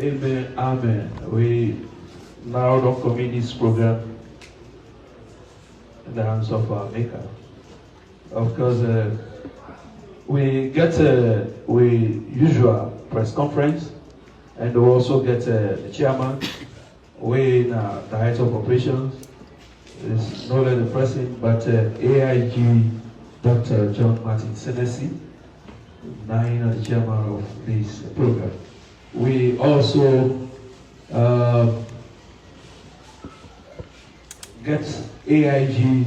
Amen, amen. We now don't commit this program in the hands of our Maker. Of course, we get we usual press conference, and we also get the chairman, we the head of operations, is not only the president, but AIG Dr. John Martin Senesi, now the chairman of this program. We also get AIG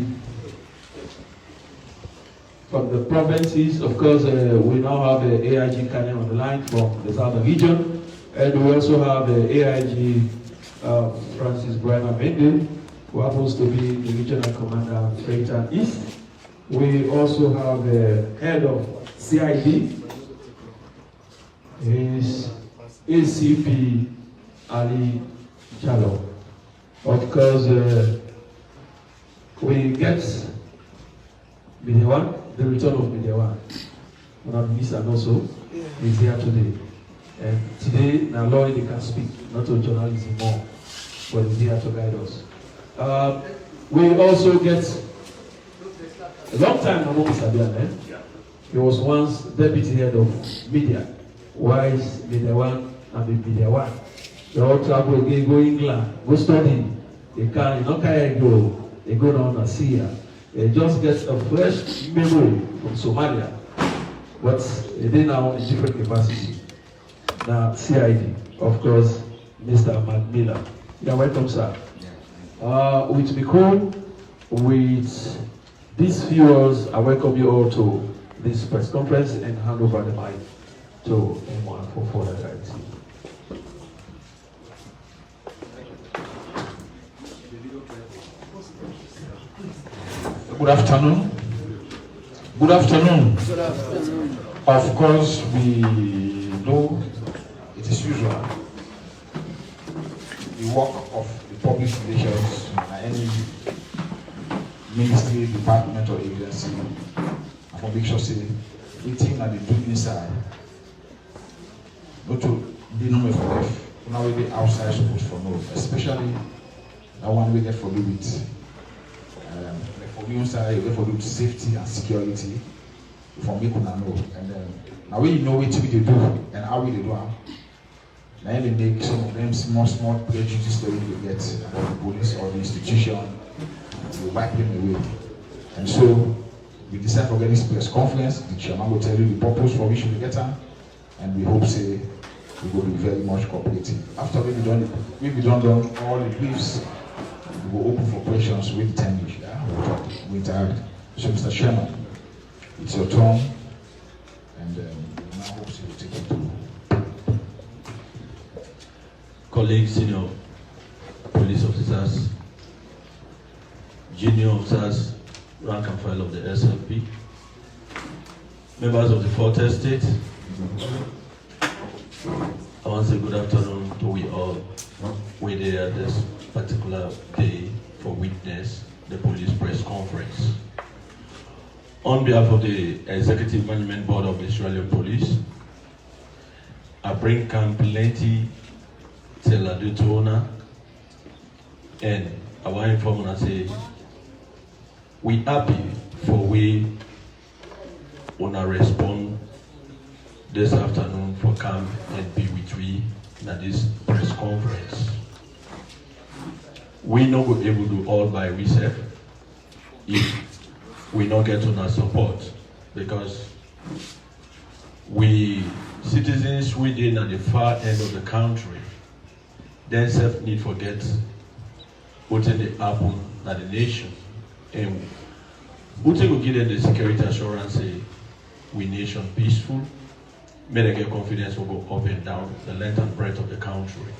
from the provinces. Of course, we now have AIG Kanye on the line from the southern region, and we also have AIG Francis Brian Mende, who happens to be the regional commander of Freighter East. We also have the head of CID, is ACP Ali Chalo. Of course, we get Media One, the return of Media One. One of these and also is here today. And today, now Lord, they can speak, not to journalism more, but is here to guide us. We also get a long time ago, Mr. Bian, he was once deputy head of media. Why is Media One and Media One? They all travel again, go England, go study. They can, not go, they go down to Syria. They just get a fresh memory from Somalia, but they now in different capacity. Now, CID, of course, Mr. Macmillan. You're welcome, sir. With Mikul, with these viewers, I welcome you all to this press conference and hand over the mic to M1 for further guidance. Good afternoon. Good afternoon. Good afternoon. Of course, we know it is usual. The work of the public relations and any ministry, department, or agency, and for make sure say everything that they do inside, not to be known for life. Now we be outside supposed for no, especially that one we get for do with. For me inside, we for do safety and security. For me, kuna know, and now we know what we do and how we do. Now they make some of them small prejudices that we get about the police or the institution. We wipe them away, and so we decide for this press conference. The chairman will tell you the purpose for which we get her, and we hope say we will be very much cooperative. After we've done all the briefs, we will open for questions with 10 minutes. We interact. So, Mr. Chairman, it's your turn, and we now hope you will take it through. Colleagues, senior police officers, junior officers, rank and file of the SLP, members of the Fourth Estate, I want to say good afternoon to we all. We're there this particular day for witness the police press conference. On behalf of the Executive Management Board of the Australian Police, I bring plenty tell the owner, and I want to inform and say we happy for we wanna respond this afternoon for come and be with we at this press conference. We not be able to do all by ourselves if we not get on our support, because we citizens within at the far end of the country themselves need forget what they happen at the nation, and what will give them the security assurance say we nation peaceful, may they get confidence will go up and down the length and breadth of the country.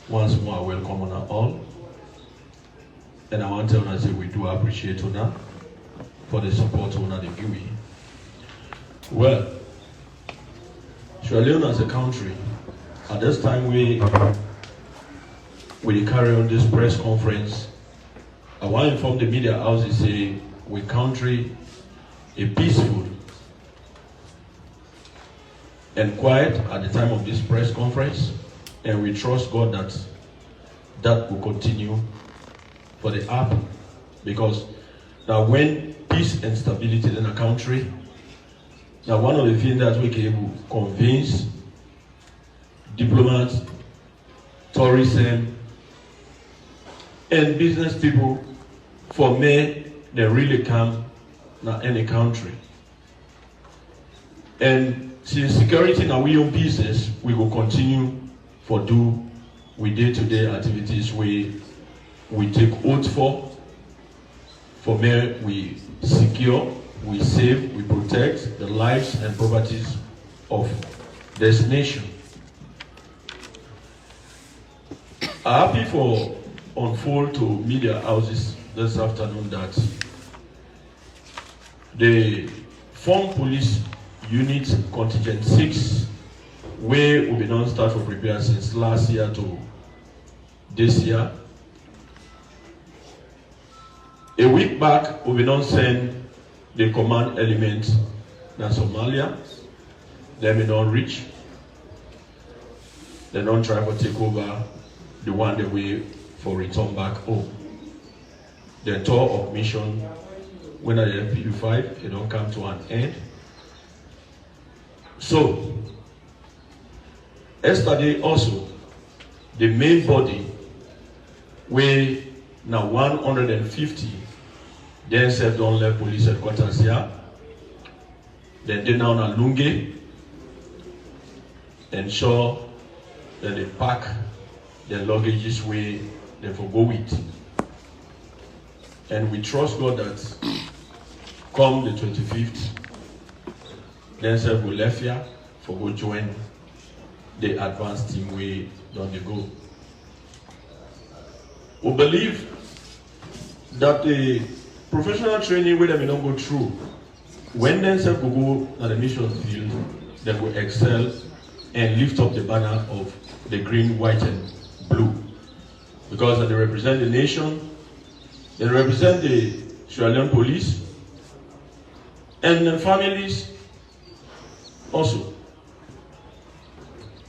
Once more, I welcome on all, and I want to say we do appreciate Una for the support Una the GUI. Well, Sierra Leone as a country, at this time we carry on this press conference. I want to inform the media houses say we country a peaceful and quiet at the time of this press conference, and we trust God that that will continue for the app, because now when peace and stability in a country, now one of the things that we can able to convince diplomats, tourism, and business people for me they really come now any country. And since security now we own business, we will continue for do we day-to-day activities we take oath for me we secure, we save, we protect the lives and properties of this nation. I'm happy for unfold to media houses this afternoon that the formed police unit contingent 6, where we don't start for prepare since last year to this year. A week back, we don't send the command element in Somalia. Then we don't reach. They don't try to take over the one the way for return back home. The tour of mission, when I MPU5, it don't come to an end. So, yesterday also, the main body, where now 150, then said don't let police headquarters here. Then they now na Lunge, ensure that they pack their luggages where they for go with. And we trust God that come the 25th, then said we left here for go join the advanced team where don't they go. We believe that the professional training where they may not go through, when they say go at the mission field, they will excel and lift up the banner of the green, white, and blue. Because they represent the nation, they represent the Sierra Leone police, and the families also.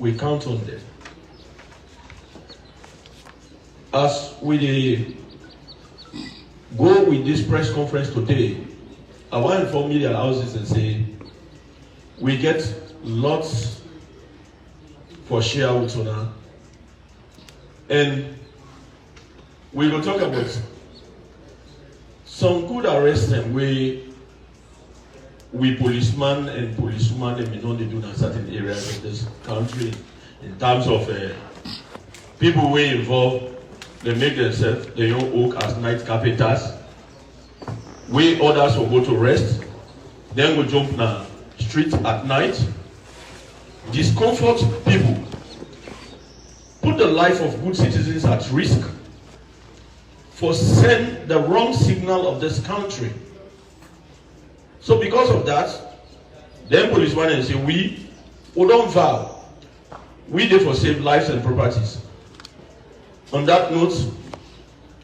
We count on them. As we go with this press conference today, I want to inform media houses and say, we get lots for share with Una. And we will talk about some good arrests and we policemen and policewomen they may not do in certain areas of this country in terms of people who are involved, they make themselves their own oak as night carpenters. We others will go to rest, then we jump na street at night, discomfort people, put the life of good citizens at risk, for send the wrong signal of this country. So because of that, then police want to say we don't vow. We therefore save lives and properties. On that note,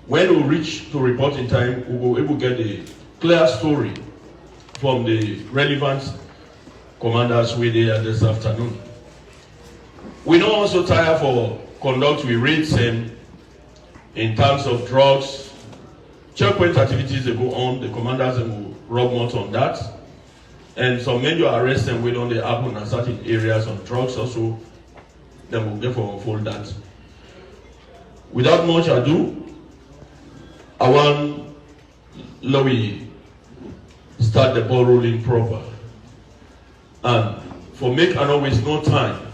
when we reach to report in time, we will be able to get a clear story from the relevant commanders who are there this afternoon. We don't also tire for conduct we raids in terms of drugs, checkpoint activities that go on, the commanders will rub more on that. And some major arrests and we don't happen in certain areas on drugs also, then we'll get for unfold that. Without much ado, I want Louis start the ball rolling proper. And for make and always no time,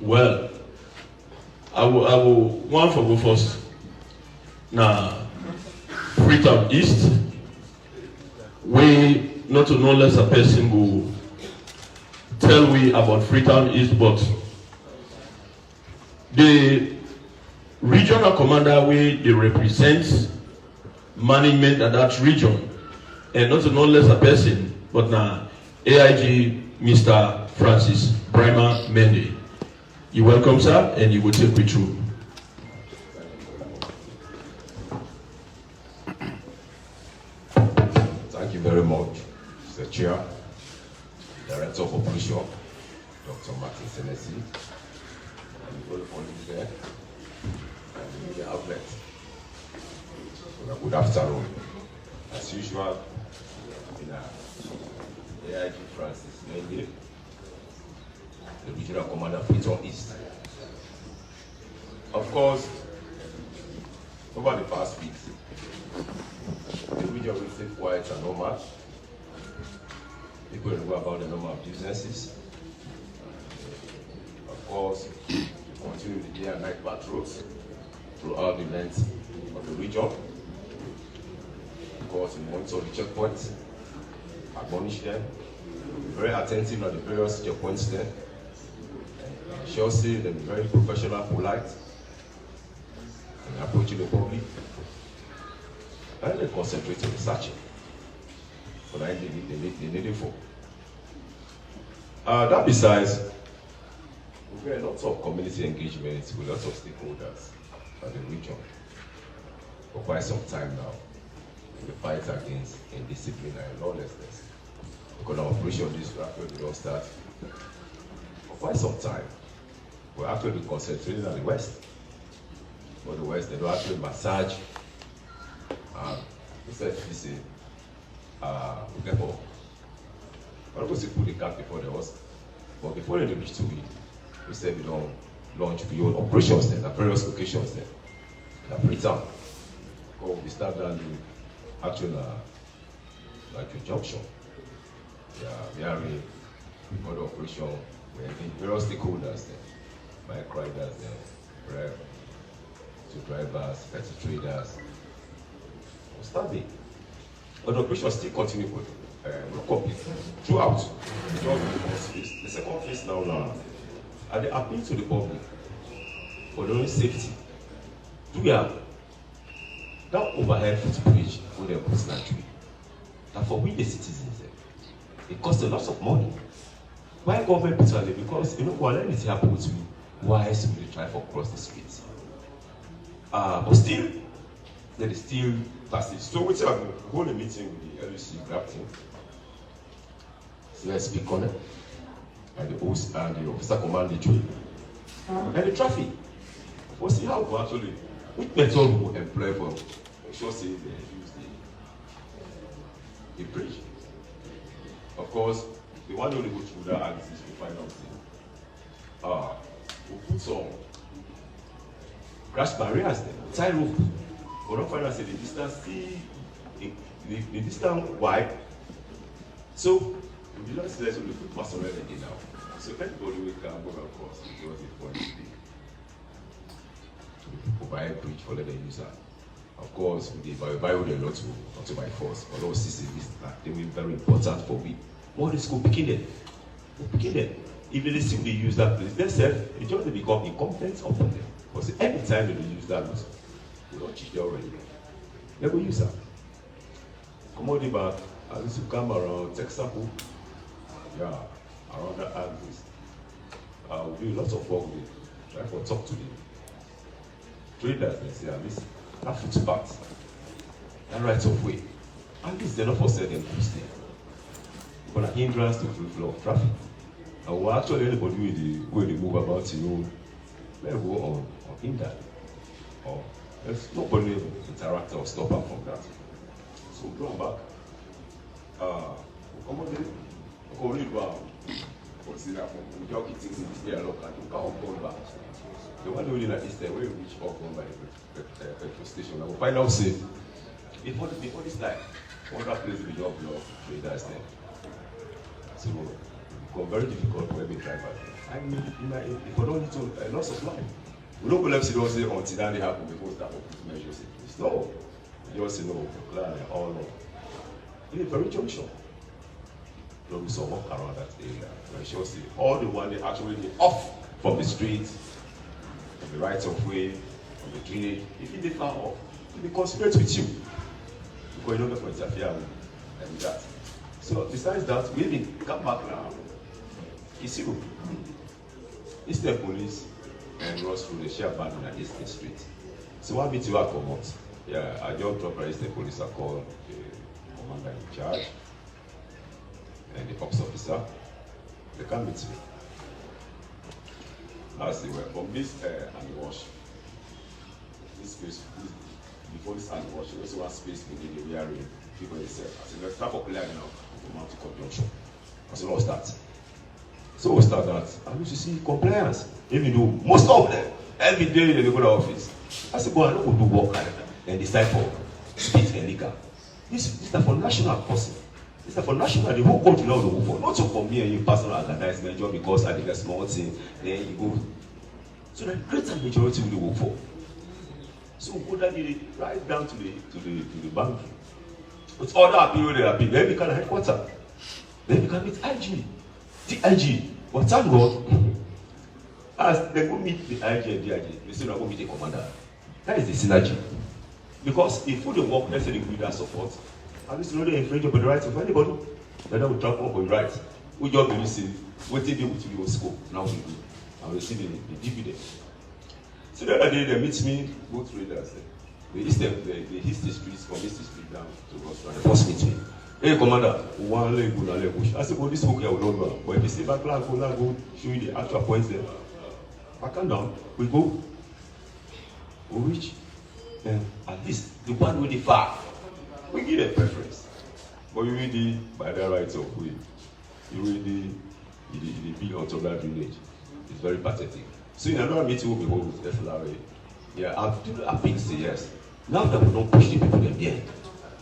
well, I will one for go first. Now, Freetown East, we not to know less a person who tell we about Freetown East, but the regional commander we they represent management at that region, and not to know less a person, but now AIG Mr. Francis Brima Mendy. You welcome, sir, and you will take me through. Thank you very much, Mr. Chair, Director of Operation, Dr. Martin Senesi, and all the police there, and the media outlet. So, good afternoon. As usual, AIG Francis Menge, the Regional Commander of Freedom East. Of course, over the past weeks, the region will stay quiet and normal. People know about the number of businesses. Of course, we continue the day and night patrols throughout the length of the region. Of course, we monitor the checkpoints, admonish them, be very attentive at the various checkpoints there. Ensure say them very professional, polite, and approaching the public. And they concentrate on the searching. For that they need it for. That besides, we have lots of community engagements with lots of stakeholders in the region for quite some time now in the fight against indiscipline and lawlessness. Because our operation this actually don't start for quite some time. We're actually concentrating on the West. For the West, they don't actually massage. Instead, this is therefore, I'm not going to put the cat before the horse, but before they reach to it, we said we don't launch beyond operations there, at various locations there. In Freetown, we start down the actual like a junction. Yeah, we are before the operation, we have various stakeholders there, bike riders there, to drivers, petty traders. We'll start there. But the operation still continue for complete throughout the first phase. The second phase now, and they appeal to the public for their own safety. Do we have that overhead footbridge with their personal tree? That for we the citizens, it costs a lot of money. Why government put on it? Because when anything happens to me, why should we try to cross the streets? But still, there is still passage. So we have hold a meeting with the LUC grab team. So let's speak on it. And the host and the officer command the train. And the traffic. We'll see how we actually, which method we will employ for make sure say they use the bridge. Of course, the one only go through that axis to find out we'll put some crash barriers there, tie rope. But don't find out say the distance the distance wide. So we don't see that we put personnel again now. So everybody will come go across because it point to provide bridge for the user. Of course, we buy a lot to by force, but those systems they will be very important for me. More the school picking them. If they still use that place, themselves, it just become incompetent upon them. Because every time they use that, we don't teach them already. They will use that. Come on, back, as you come around Texaco, yeah, around that axis. We do lots of work with try to talk to the traders and say, at least that footpath, that right of way, at least they're not for selling them to stay. But an hindrance to free flow of traffic. And we're actually anybody with the way they move about, let go on in that. Or there's nobody interact or stop them from that. So we'll go back. Come on, we'll read about Porsin from the jockey things in this area local. You can't go back. The one really like this time, we reach up on by the petrol station. I will find out safe. Before this time, all that place will be job block traders there. So it become very difficult for every driver. I mean, if we don't need to loss of life. We don't go left to say until that happen before we start to measure it. No. You just say no, all no. In a very junction. So we saw walk around that area. We sure see all the one they actually off from the street, from the right of way, from the drainage. If they far off, they conspirate with you. Because you don't go to interfere with that. So besides that, we even come back now. Isiru. Eastern Police and rush through the share band in Eastern Street. So what meet you are come out? Yeah, I just drop by Eastern Police. I call the commander in charge and the ops officer. They come meet me. Last year, from this hand wash, this space, before this hand wash, also one space within the area. People they say, I said, let's start for clearing now from Mount Conjunction. I said, let's start. So we start that. And you see compliance. Even though most of them, every day they go to the office. I said, go and go do work and decide for speed and liquor. This is for national person. This is for national, the whole country now to work for. Not so for me and you personal advertisement job because I did a small thing, then you go. So the greater majority will work for. So go down right down to the boundary. With other appeal they appeal, then we can headquarter. Then we can meet IG. The IG. But thank God, as they go meet the IG and the IG, they say they go meet the commander. That is the synergy. Because if we don't work, let's say they give that support, at least you know they infringe upon the rights of anybody, then they will talk up on rights. We just believe see what they do with your scope. Now we do. And we see the dividend. So the other day they meet me, both traders. They hit the streets from East Street down to Ross. They first meet me. Hey commander, one leg go, leg push. I said, well, this okay, I will not go. But if you see back, go, show you the actual points there. Back and down, we go. We reach. And at least the one with the far, we give a preference. But you really, by the rights of we, you really, the bill on top of that village. It's very pathetic. So in another meeting we'll be holding with FLRA. Yeah, I've been say yes. Now that we don't push the people them there.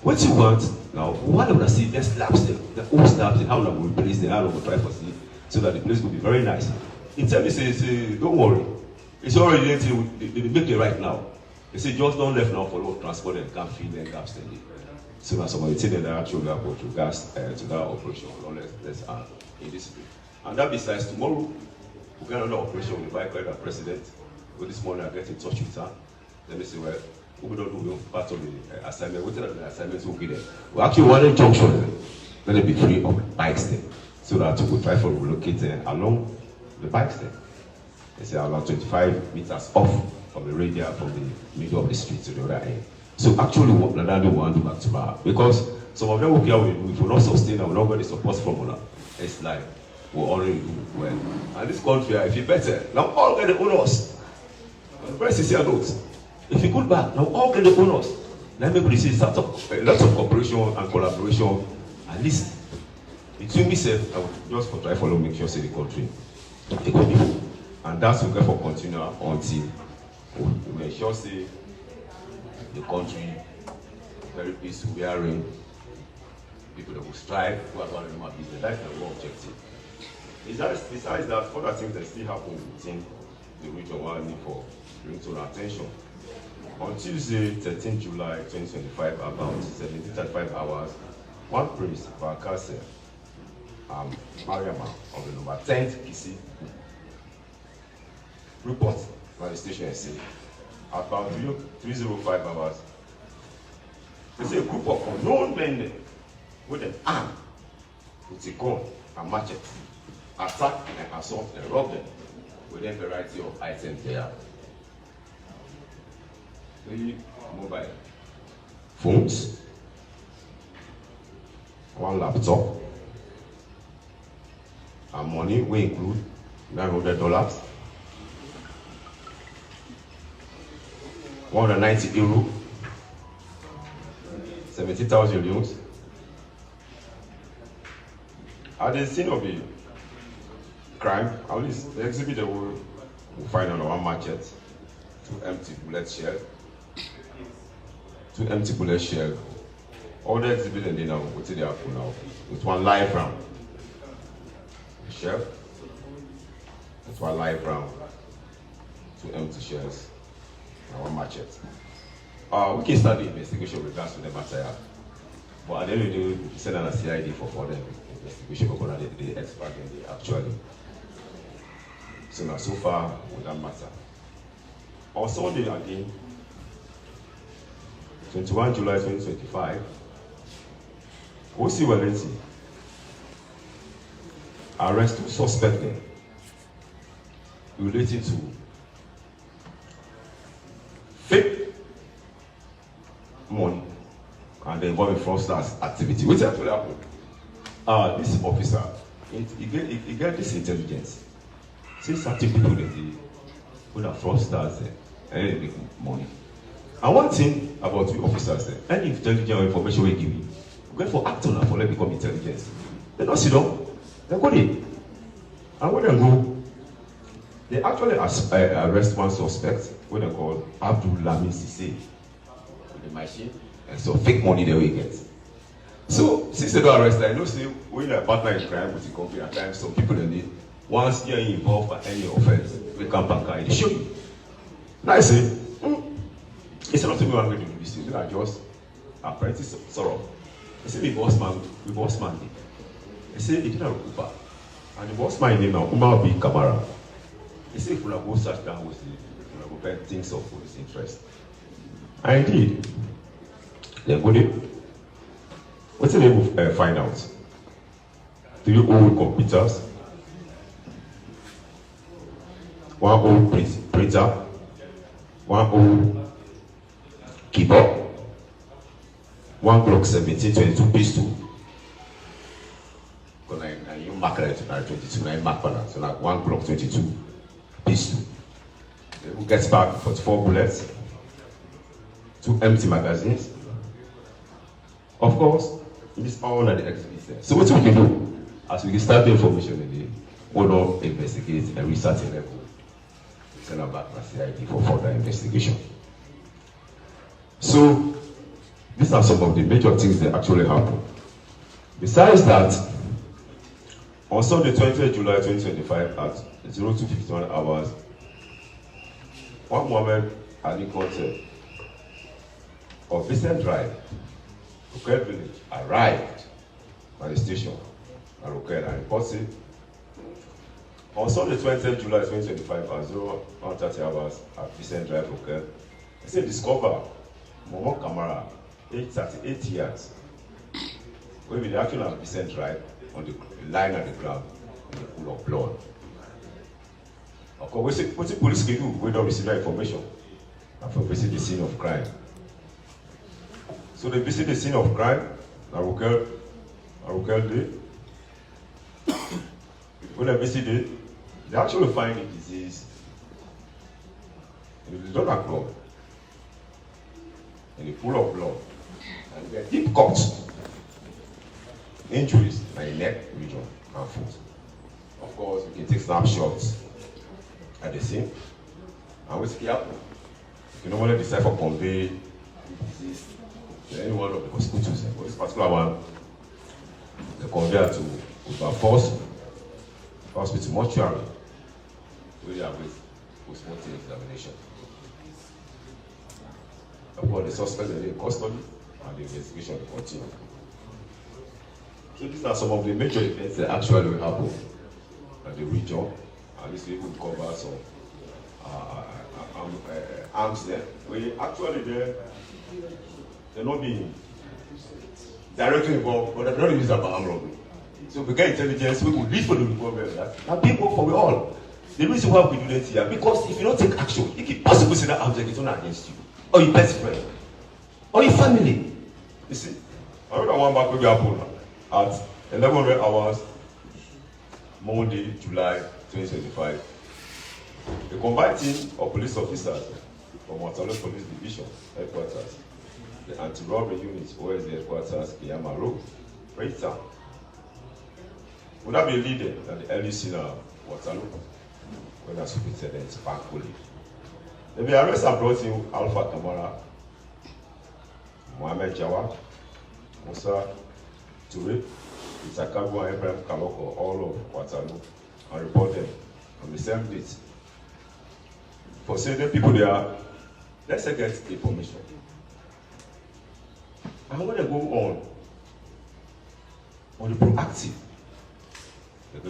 What you want now, what I want to see, let's lapse them, the old slaps, and how we will replace them, how we will try for see, so that the place will be very nice. In terms of say, don't worry, it's already there till they make it right now. They say just don't left now for road transport and can't fill them gaps then. So now somebody take the actual gap to gas to that operation, let's in this way. And that besides tomorrow, we get another operation with the bike rider president. But this morning I get in touch with her. Let me say, well, we don't do part of the assignment. What are the assignments will be there? We actually want a junction. Let it be free of bikes there. So that we try for relocating along the bikes there. They say about 25 meters off from the radius from the middle of the street to the other end. So actually what Nadando want to do back to back. Because some of them will be if we not sustain and we not get the support from us, it's like we already do well. And this country, if you better, now all get the owners. Very sincere notes. If you go back, now all get the owners. Let me receive lots of cooperation and collaboration, at least between myself and just for try follow make sure say the country take on it. And that's what we for continue until we make sure say the country very peaceful, we are in people that will strive, who are going to do business. That's the real objective. Besides that, other things that still happen within the region where I need for bring to our attention. On Tuesday, 13 July 2025, about 17:35 hours, one priest, Bakase, Mariama, of the number 10th PC, report by the station and say, about 3:05 hours, they say a group of unknown men with an arm, with a gun and machete, attack and assault and rob them with a variety of items there. 3 mobile phones, 1 laptop, and money we include $900, 190 euro, 70,000 euros. At the scene of the crime, at least the exhibit will find on one machete, 2 empty bullet shells. 2 empty bullet shells. All the exhibit and they now what's it there for now with 1 live round. Shell. That's 1 live round. 2 empty shells. And 1 machete. We can start the investigation with regards to the matter. But at the end of the day, we send an CID for further investigation because the expert in the actually. So now so far with that matter. On Sunday again, 21 July 2025, OC Wellington arrest 2 suspects relating to fake money and involving fraudsters activity. Which actually happened? This officer, he get this intelligence. See certain people who are fraudsters and they make money. And one thing about you officers, any intelligence or information we give you, go for act on for let become intelligence. They don't sit down, they go there. And when they go, they actually arrest one suspect, what they call Abdul Lamin Sise, with the machine, and so fake money they will get. So since they don't arrest them, I know say when you're a partner in crime with the company at times, some people they need, once you're involved by any offense, we come back and they show you. Now I say, it's not to me I'm going to do this, you are just apprentice sorrow. I say the boss man did. I say he didn't Uber. And the boss man name now Umar B. Kamara. He said if we go search down with the go things of police interest. And indeed, they go there. What's the name of find out? 3 old computers, 1 old printer, 1 old keyboard, 1 Glock 17-22 pistol. Because you mark it at 22, I mark for that. So like 1 Glock 22 pistol. Who gets back 44 bullets, 2 empty magazines. Of course, it is all at the exhibit there. So what we can do? As we start the information in the we'll not investigate and research a level. Send them back to CID for further investigation. So these are some of the major things that actually happen. Besides that, on Sunday 20th July 2025 at 02:51 hours, one woman at the concert of Vincent Drive, Roquette Village, arrived at the station at Roquette and Porsin. On Sunday 20th July 2025 at 01:30 hours at Vincent Drive, Roquette, they say discover Momo Kamara, age 38 years, where we actually have Vincent Drive on the line at the ground in the pool of blood. Of course, what the police can do, we don't receive that information and for visit the scene of crime. So they visit the scene of crime, Roquette Day. When they visit it, they actually find a disease in the donor club, in the pool of blood, and they are deep cuts, injuries in the neck region and foot. Of course, we can take snapshots at the scene, and we see happen. You can normally decide for convey the disease to any one of the hospitals. For this particular one, they convey her to Porsin hospital mortuary, where they are with postmortem examination. Of course, the suspect is in custody and the investigation will continue. So these are some of the major events that actually will happen at the region. And this will cover some arms there. We actually they're not being directly involved, but they're not used about arm robbery. So we get intelligence, we will lead for the recovery of that. And people for we all. The reason why we do that here, because if you don't take action, it can possibly see that object is not against you, or your best friend, or your family. You see, another one back will be happened at 1100 hours, Monday, July 2025. The combined team of police officers from Waterloo Police Division headquarters, the anti-robbery unit, OSD headquarters, Kiyama Road, Freetown, would that be a leader at the early scene of Waterloo, when the superintendent bankfully. They be arrested and brought in Alpha Kamara, Mohamed Jawa, Musa Toure, Isakago and Ibrahim Kaloko, all of Waterloo, and report them on the same date. For saying the people there, let's get information. And when they go on the proactive, they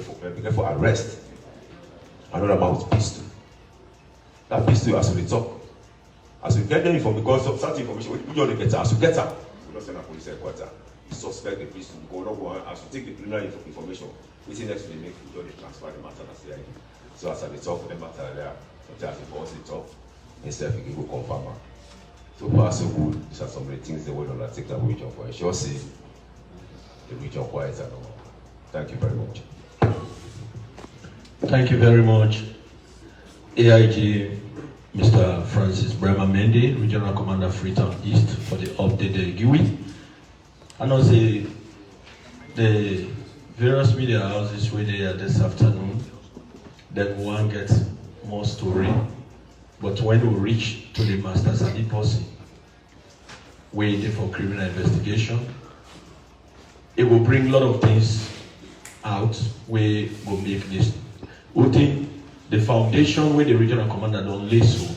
go for arrest. Another about pistol. That pistol, as we talk, as we get them information, because of certain information, we don't get her. As we get her, we don't send a police headquarters. We suspect the pistol, we go on, as we take the preliminary information, we see next we make, we don't transfer the matter to CID. So as we talk, the matter there, sometimes the boss they talk, instead we can go confirm her. So far so good, these are some of the things they will not take the region for. I sure see the region quiet and all. Thank you very much. Thank you very much, AIG Mr. Francis Bremer Mendy, Regional Commander Freetown East, for the update they give it. I know the various media houses where they are this afternoon, then one gets more story. But when we reach to the masters and the Porsin, waiting for criminal investigation, it will bring a lot of things out where will make this. We think the foundation where the regional commander don't lay so,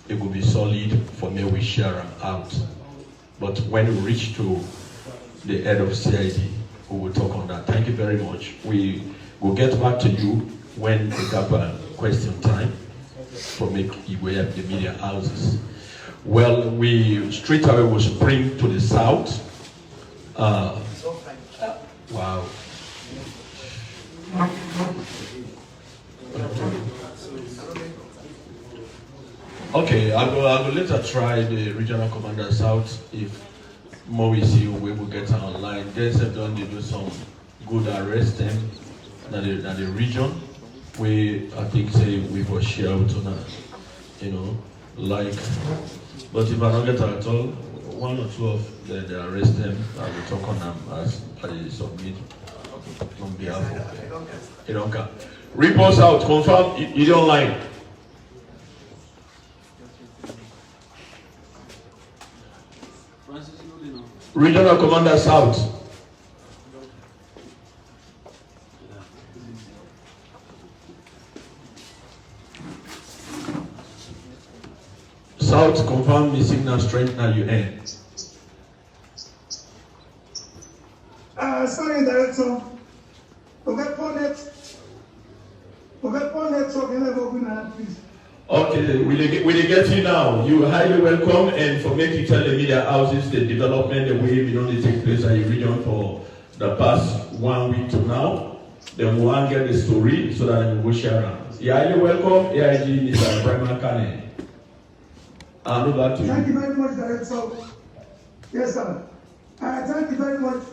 it will be solid for me we share them out. But when we reach to the head of CID, we will talk on that. Thank you very much. We will get back to you when we have a question time for make way up the media houses. Well, we straight away will spring to the south. Wow. Okay, I will later try the regional commander south if more we see we will get online. Guys have done they do some good arrest them in the region. We I think say we will share with like, but if I don't get at all, one or two of them they arrest them, I will talk on them as I submit on behalf of you don't care. Repost out, confirm you don't lie. Regional Commander South. South confirm the signal strength now you end. Sorry, Director. Okay, we get you now. You are highly welcome, and for making tell the media houses the development, the way we don't take place at the region for the past 1 week to now. Then we want to get the story so that we will share them. You are highly welcome, AIG Mr. Bremer Kane. I'll move back to you. Thank you very much, Director. Yes, sir. Thank you very much.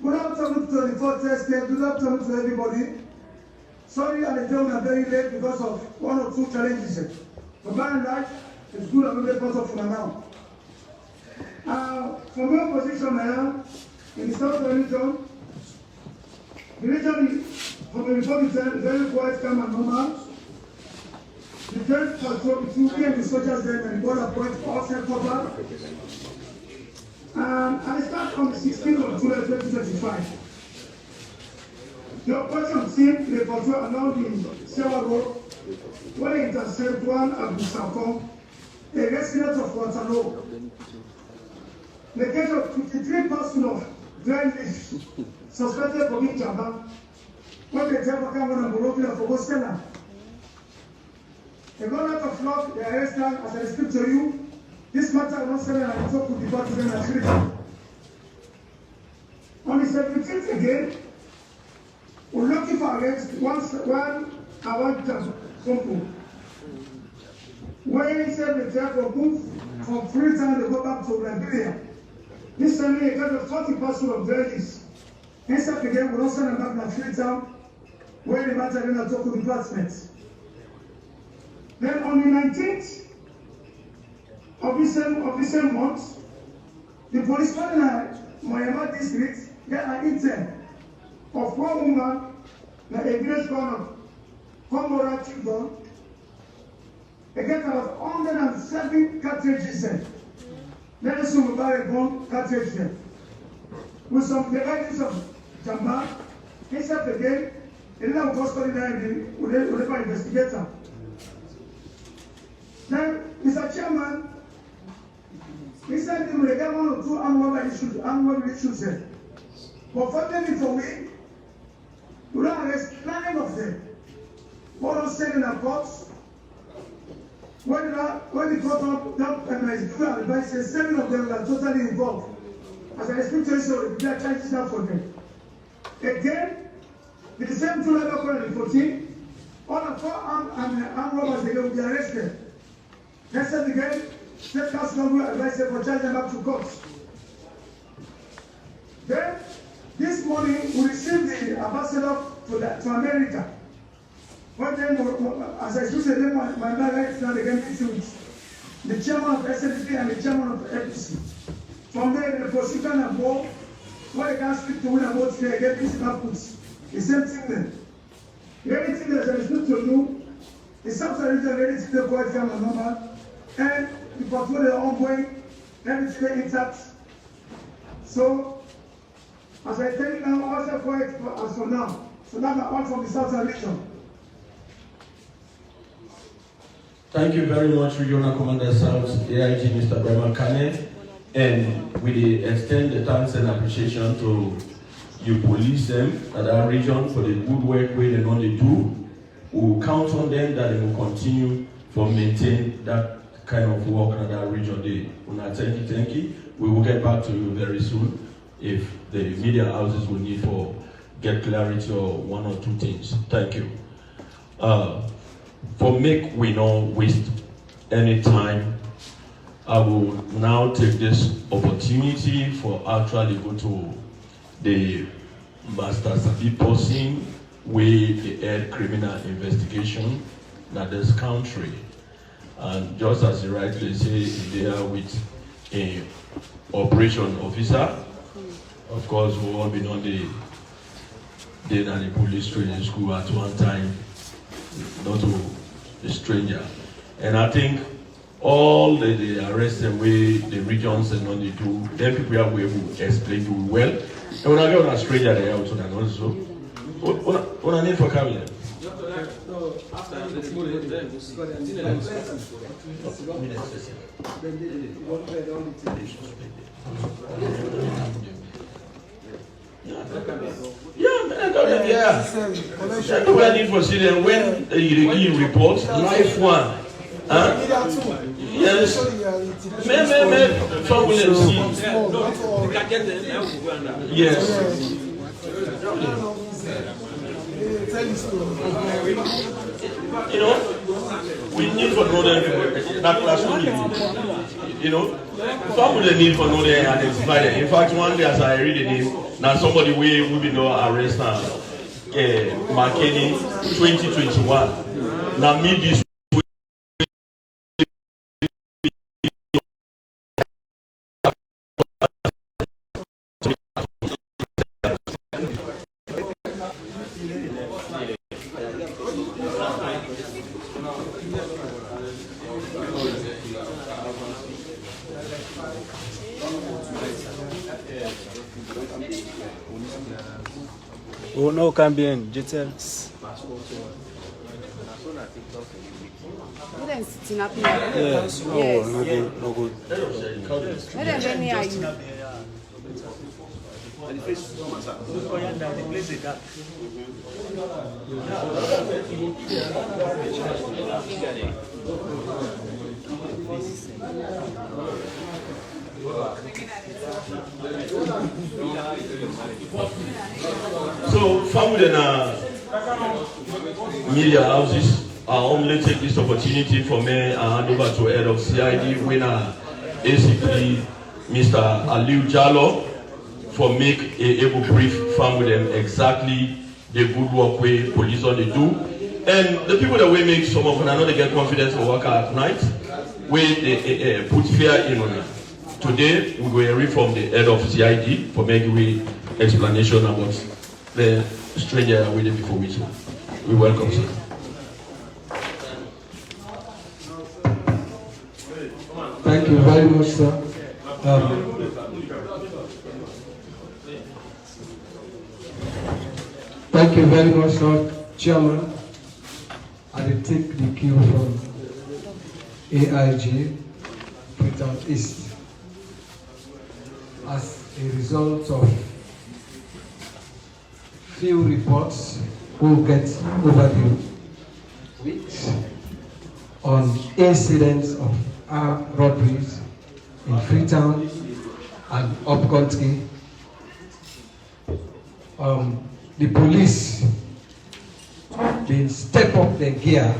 Good afternoon to the 24th test. Good afternoon to everybody. Sorry, I joined very late because of one or two challenges. But by and large, it's good I'm very part of now. From my position now, in the southern region, the region from the report is very quiet, calm and normal. The third patrol between me and the soldiers then and the border point outside cover. I start on the 16th of July 2025. The operation team, the patrol along the Sewa Road, where they intercept one Abu Sakon, a resident of Waterloo. The case of 53 persons of journalists suspected for being Java, when the driver came on a Moroccan for Boston. They got out of luck, they arrested her, as I speak to you. This matter was not said and I talk to the Department of Security. On the 17th again, we're looking for arrest one Compo. When he said the driver moved from Freetown to go back to Liberia. This time he got a 40 person of journalists. Instead again, we're not sending back to Freetown, where the matter again talk to the department. Then on the 19th of the same month, the policeman in Mayama district got an intel of one woman, the evidence corner, Comora Children, they get about 107 cartridges. Let us assume about a gun cartridge with some varieties of jamba. Instead again, they didn't have custody with the investigator. Then, Mr. Chairman, he said he will get 1 or 2 annual issues. But fortunately for me, we don't arrest 9 of them. One of 7 in courts. When the court advice says 7 of them are totally involved. As I speak to you, so they are charges now for them. Again, with the same 2 level currently 14, all the 4 armed robbers they will be arrested. Next time again, State Council will advise them for charge them up to court. Then, this morning, we received the ambassador to America, One time, as I should say, my right now, they can meet with the chairman of SNP and the chairman of FPC. From there, the prosecutor and board, what they can speak to win about here, get this outputs. The same thing then. Everything that is good to do, the subsidies are ready to take quite family number, and the portfolio ongoing, everything intact. So, as I tell you now, also quiet as for now. So that's all from the Southern region. Thank you very much, Regional Commander South, AIG Mr. Bremer Kane. And we extend the thanks and appreciation to you police them at our region for the good work they normally do. We will count on them that they will continue for maintain that kind of work at our region. Thank you. We will get back to you very soon if the media houses will need for get clarity or one or two things. Thank you. For make we not waste any time, I will now take this opportunity for actually go to the Master Sabi Porsin, with the head criminal investigation in this country. And just as you rightly say, they are with a operation officer. Of course, we all been on the police training school at one time, not to a stranger. And I think all the arrests and way the regions and all they do, then people are able to explain to you well. And when I get on a stranger there also, and also, what I need for coming? Yeah. We are need for Syrian when you report life one. Yes. Yes. You know, we need for know them that classroom. You know, some of the need for know them and identify them. In fact, one day as I read the name, now somebody will be no arrest now. McKinney 2021. Now meet this. Oh no, bien, je tell. Yes. Yes. No good, no good. So, family and media houses, I only take this opportunity for me and hand over to head of CID winner ACP Mr. Aliu Jallo for make a able brief family them exactly the good work way police on they do. And the people that we make some of them, I know they get confidence for work at night, where they put fear in on them. Today, we will hear from the head of CID for making we explanation about the stranger waiting before we do. We welcome sir. Thank you very much, sir. Thank you very much, sir. Chairman. I will take the cue from AIG, Freetown East. As a result of few reports we'll get over the weeks on incidents of armed robberies in Freetown and upcountry, the police they step up their gear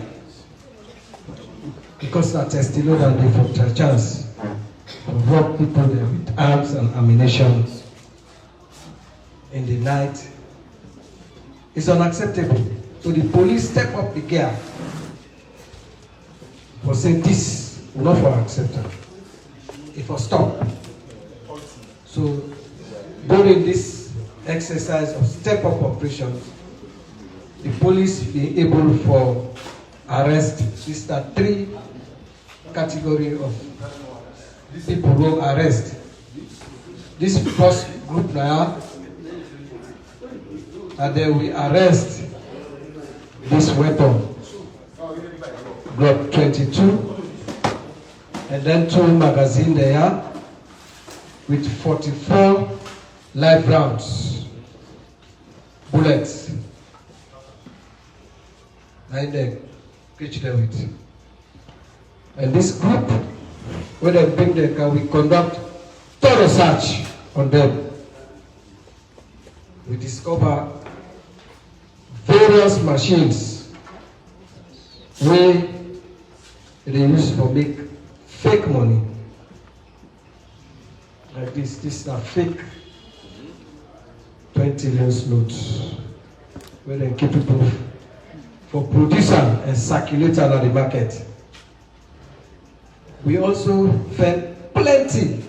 because that testimonial they for a chance to rob people there with arms and ammunition in the night. It's unacceptable. So the police step up the gear for saying this will not for acceptance. It will stop. So during this exercise of step up operations, the police be able for arrest. These are 3 categories of people who arrest. This first group now, and then we arrest this weapon, Glock 22, and then 2 magazines there with 44 live rounds, bullets. And then catch them with. And this group, when they bring the car, we conduct thorough search on them. We discover various machines where they use for make fake money. Like this, these are fake 20 lens notes where they keep people for producer and circulator on the market. We also found plenty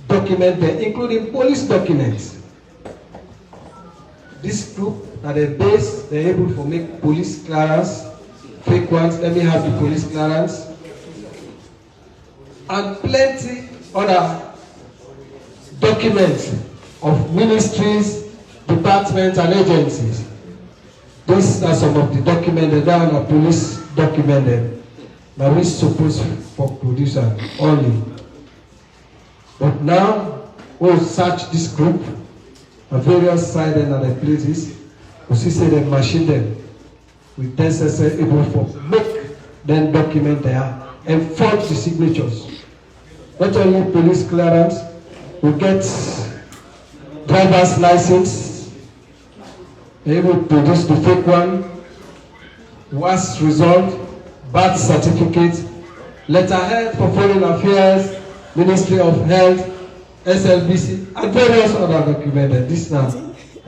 documents there, including police documents. This group at the base, they're able to make police clearance, fake ones, let me have the police clearance, and plenty other documents of ministries, departments, and agencies. These are some of the documents that are police documented. Now we're supposed for producer only. But now we'll search this group at various sites and other places. We see they machine them with necessary able for make them document there and forge the signatures. Not only police clearance, we get driver's license. Able to produce the fake one, was result, birth certificate, letterhead for foreign affairs, Ministry of Health, SLBC, and various other documents. This now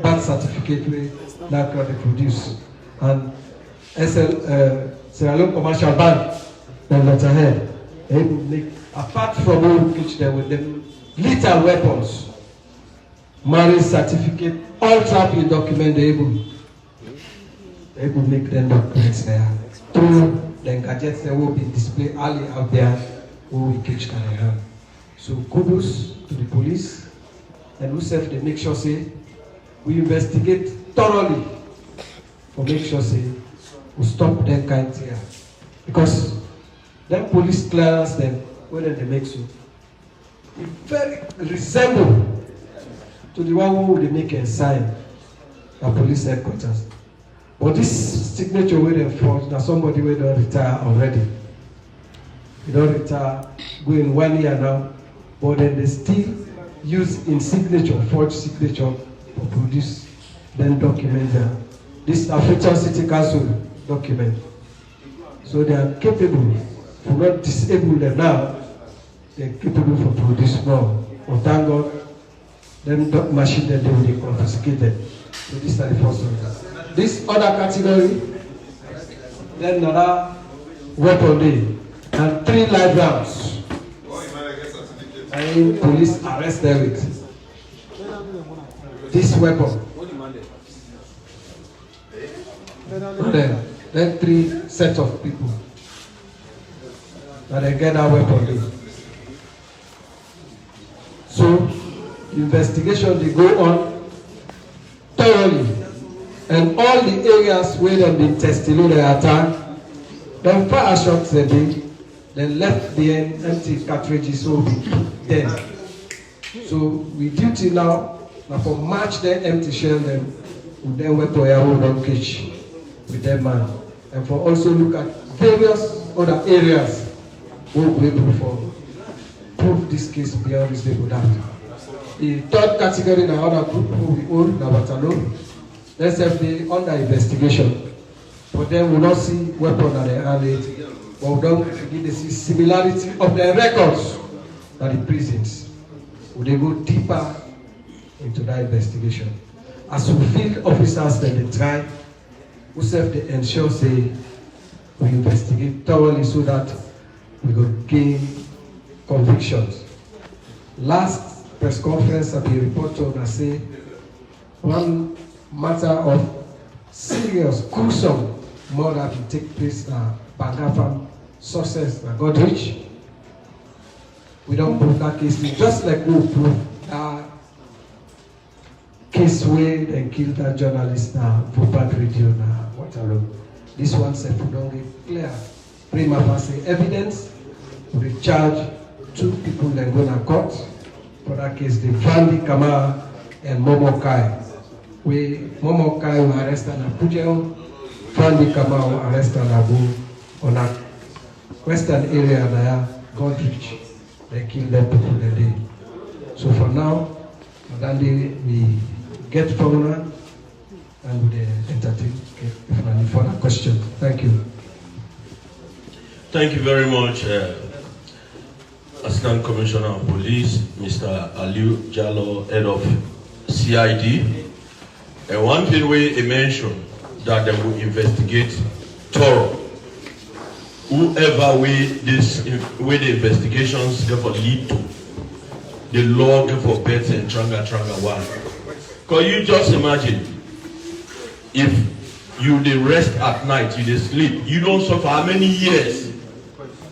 birth certificate we now can produce, and Sierra Leone Commercial Bank, the letterhead. Able to make apart from all which there with them lethal weapons. Marriage certificate, all traffic document they able make them documents there. Through the gadgets that will be displayed early out there, who we catch can have. So kudos to the police and we self they make sure say we investigate thoroughly for make sure say we stop them kind of here. Because them police clearance them whether they make so it very resemble to the one who they make a sign at police headquarters. But this signature where they forge, now somebody where don't retire already. They don't retire, going 1 year now, but then they still use in signature, forged signature to produce, then document them. This is African City Council document. So they are capable, for not disable them now, they are capable for produce more. But thank God, them machine that they will be confiscated. So this is the first one. This other category, then another weapon day, and 3 live rounds. And police arrest them with this weapon. Then 3 sets of people. And they get that weapon day. So investigation they go on thoroughly, and all the areas where they've been testing the attack, then fire shots they did, then left the empty cartridges will be dead. So we duty now for match the empty shell them with them weapon we don't catch with them man, and for also look at various other areas where we able for prove this case beyond reasonable doubt. The third category, the other group who we own, the Watano, let's have the under investigation. But then we not see weapon at the hand, but we don't begin to see similarity of the records at the prisons. Would they go deeper into that investigation? As we field officers, then they try who serve the ensure say we investigate thoroughly so that we go gain convictions. Last press conference I be report to and say one matter of serious, gruesome murder will take place na Bangafam, success na Godrich. We don't prove that case, just like we prove that case where they killed that journalist na Vopak Radio na Waterloo. This one said we don't get clear prima facie evidence. We charge 2 people that go to court for that case, the Fandi Kama and Momo Kai. Momo Kai were arrested in Pujeo, Fandi Kama were arrested in Abu on a western area there, Godrich. They killed them people that day. So for now, Madandi, we get phone and we entertain. Okay, if any further question. Thank you. Thank you very much, Assistant Commissioner of Police, Mr. Aliu Jallo, head of CID. And one thing we mentioned that they will investigate thorough. Whoever the investigations therefore lead to, the law for bets and tranga one. Can you just imagine if you dey rest at night, you dey sleep, you don't suffer how many years?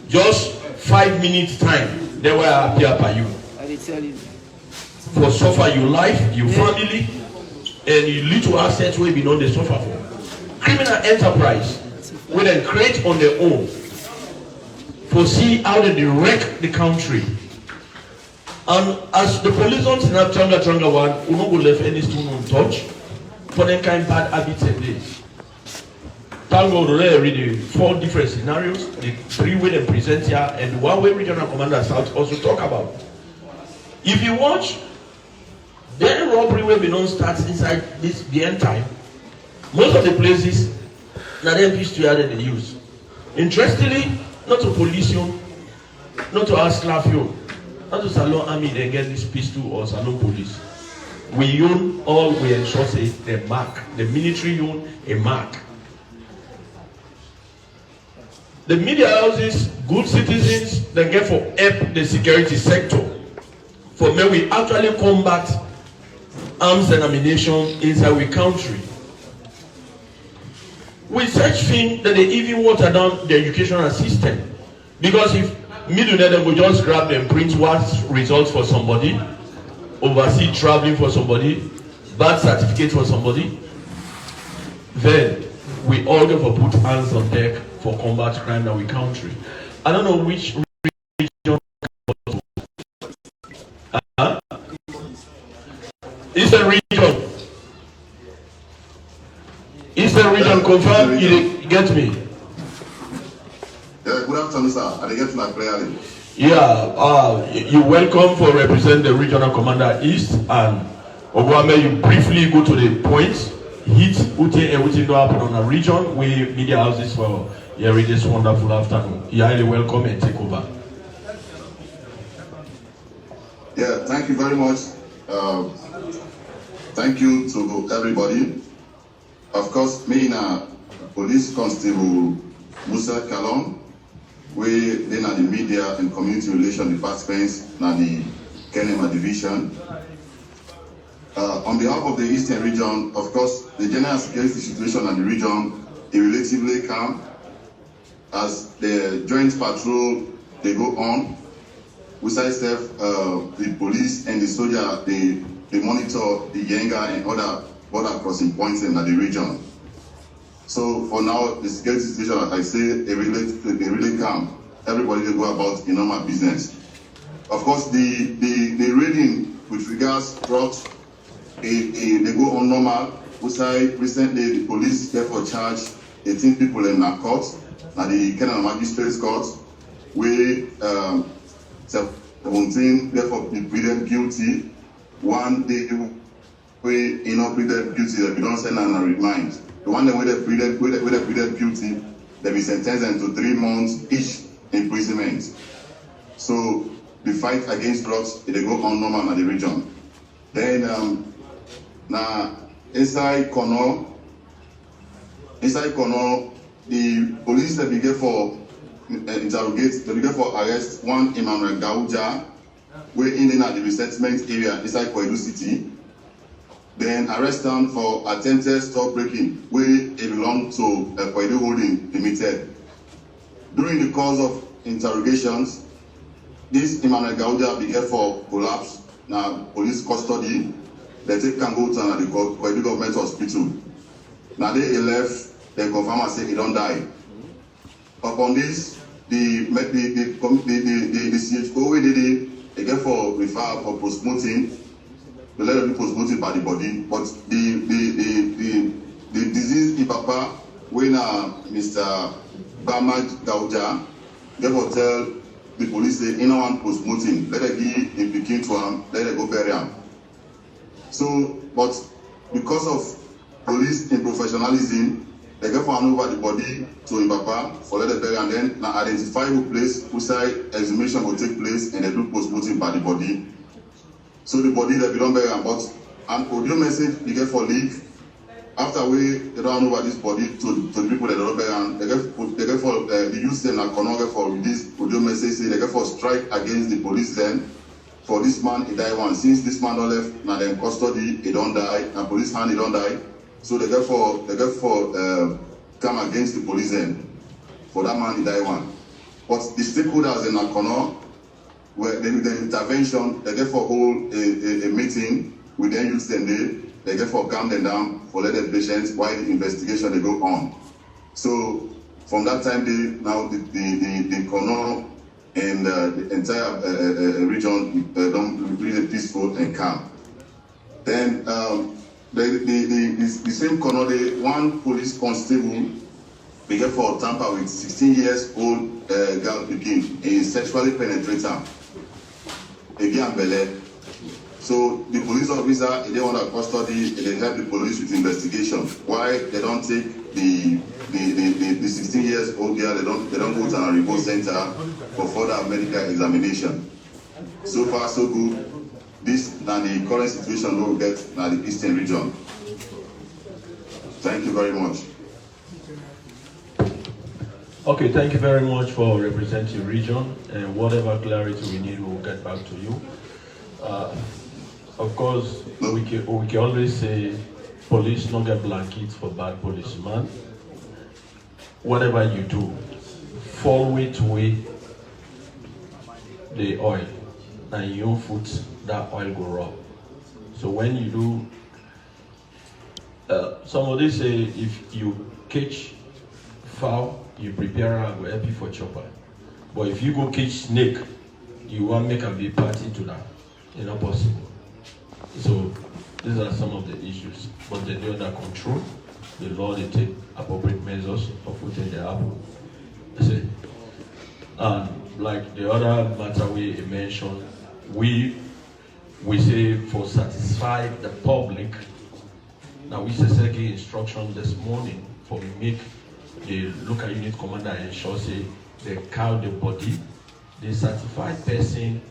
Just 5 minutes time, they will appear by you. I tell you. For suffer your life, your family, and your little assets will be known they suffer for. Criminal enterprise will then create on their own. For see how they wreck the country. And as the police don't snap tranga one, we don't go left any stone untouched for them kind of bad habits and days. Thank God we read the 4 different scenarios, the 3 way they present here, and the 1 way regional commander South also talk about. If you watch, then robbery will be non starts inside the end time. Most of the places, now them history that they use. Interestingly, not to police you, not to ask laugh you, not to Salon Army they get this pistol or Salon Police. We own all we ensure say the mark. The military own a mark. The media houses, good citizens, they get for help the security sector. For me, we actually combat arms and ammunition inside our country. We such thing that they even water down the educational system. Because if millionaire will just grab them, print what results for somebody, oversee traveling for somebody, birth certificate for somebody, then we all get for put hands on deck for combat crime in our country. I don't know which region. Eastern region. Eastern region confirm. You get me? Yeah, good afternoon, sir. I get my prayer. Yeah, you're welcome for represent the regional commander East, and Ogwame, you briefly go to the points. Hit Ute everything to happen on a region. We media houses for hearing this wonderful afternoon. You're highly welcome and take over. Yeah, thank you very much. Thank you to everybody. Of course, me na Police Constable Musa Kalon, we then at the Media and Community Relations Departments na the Kenema Division. On behalf of the Eastern region, of course, the general security situation in the region is relatively calm. As the joint patrol they go on, we sidestep the police and the soldier, they monitor the Yenga and other border crossing points in the region. So for now, the security situation, like I say, they really calm. Everybody will go about the normal business. Of course, the raiding with regards to drugs, they go on normal. We say recently the police therefore charged 18 people in a court, now the Kenyan Magistrates Court, we 17 therefore be pleaded guilty. One they pleaded guilty, they don't send and remind. The one that they pleaded guilty, they be sentenced into 3 months each imprisonment. So the fight against drugs, they go on normal in the region. Then now inside Kono, inside Kono, the police they began for interrogate, they began for arrest one Emmanuel Gauja, where in the resettlement area inside Koidu City. Then arrest them for attempted store breaking, where it belonged to Koidu Holding Limited. During the course of interrogations, this Emmanuel Gauja began for collapse. Now police custody. They take Kango to the Koidu government hospital. Now they left, they confirm and say he don't die. Upon this, the CHO we did they get for refer for postmortem. The letter be postmortem by the body, but the disease in Papa when Mr. Bamad Gauja get for tell the police say in one postmortem, let it give in begin to him, let it go bury him. So, but because of police professionalism, they get for hand over the body to Mbapa for let it bury and then now identify who place, who side exhumation will take place and they do postmortem by the body. So the body that we don't bury and but an audio message they get for leak. After we they don't hand over this body to the people that don't bury and they get for the youth and get for this audio message say they get for strike against the police then. For this man, he died once. Since this man don't left, now them custody, he don't die, and police hand, he don't die. So they get for come against the police then. For that man, he died one. But the stakeholders in Akono, where the intervention, they get for hold a meeting with them youth them there. They get for calm them down for let the patients while the investigation they go on. So from that time, now the Kono and the entire region don't really peaceful and calm. Then the same Kono, one police constable began for tamper with 16 years old girl begin a sexually penetrate her again Bele. So the police officer they want to custody and they help the police with investigation. Why they don't take the 16 years old girl, they don't go to a remote center for further medical examination. So far so good. This now the current situation we'll get now the Eastern region. Thank you very much. Okay, thank you very much for representing region, and whatever clarity we need, we'll get back to you. Of course, we can always say police not get blankets for bad policeman. Whatever you do, follow it with the oil, and you foot that oil go rub. So when you do, somebody say if you catch fowl, you prepare and go happy for chopper. But if you go catch snake, you want make a big party to that. It's not possible. So these are some of the issues, but they're under control. The law they take appropriate measures of putting the apple. And like the other matter we mentioned, we say for satisfy the public. Now we say instruction this morning for make the local unit commander ensure say they count the body, the certified person,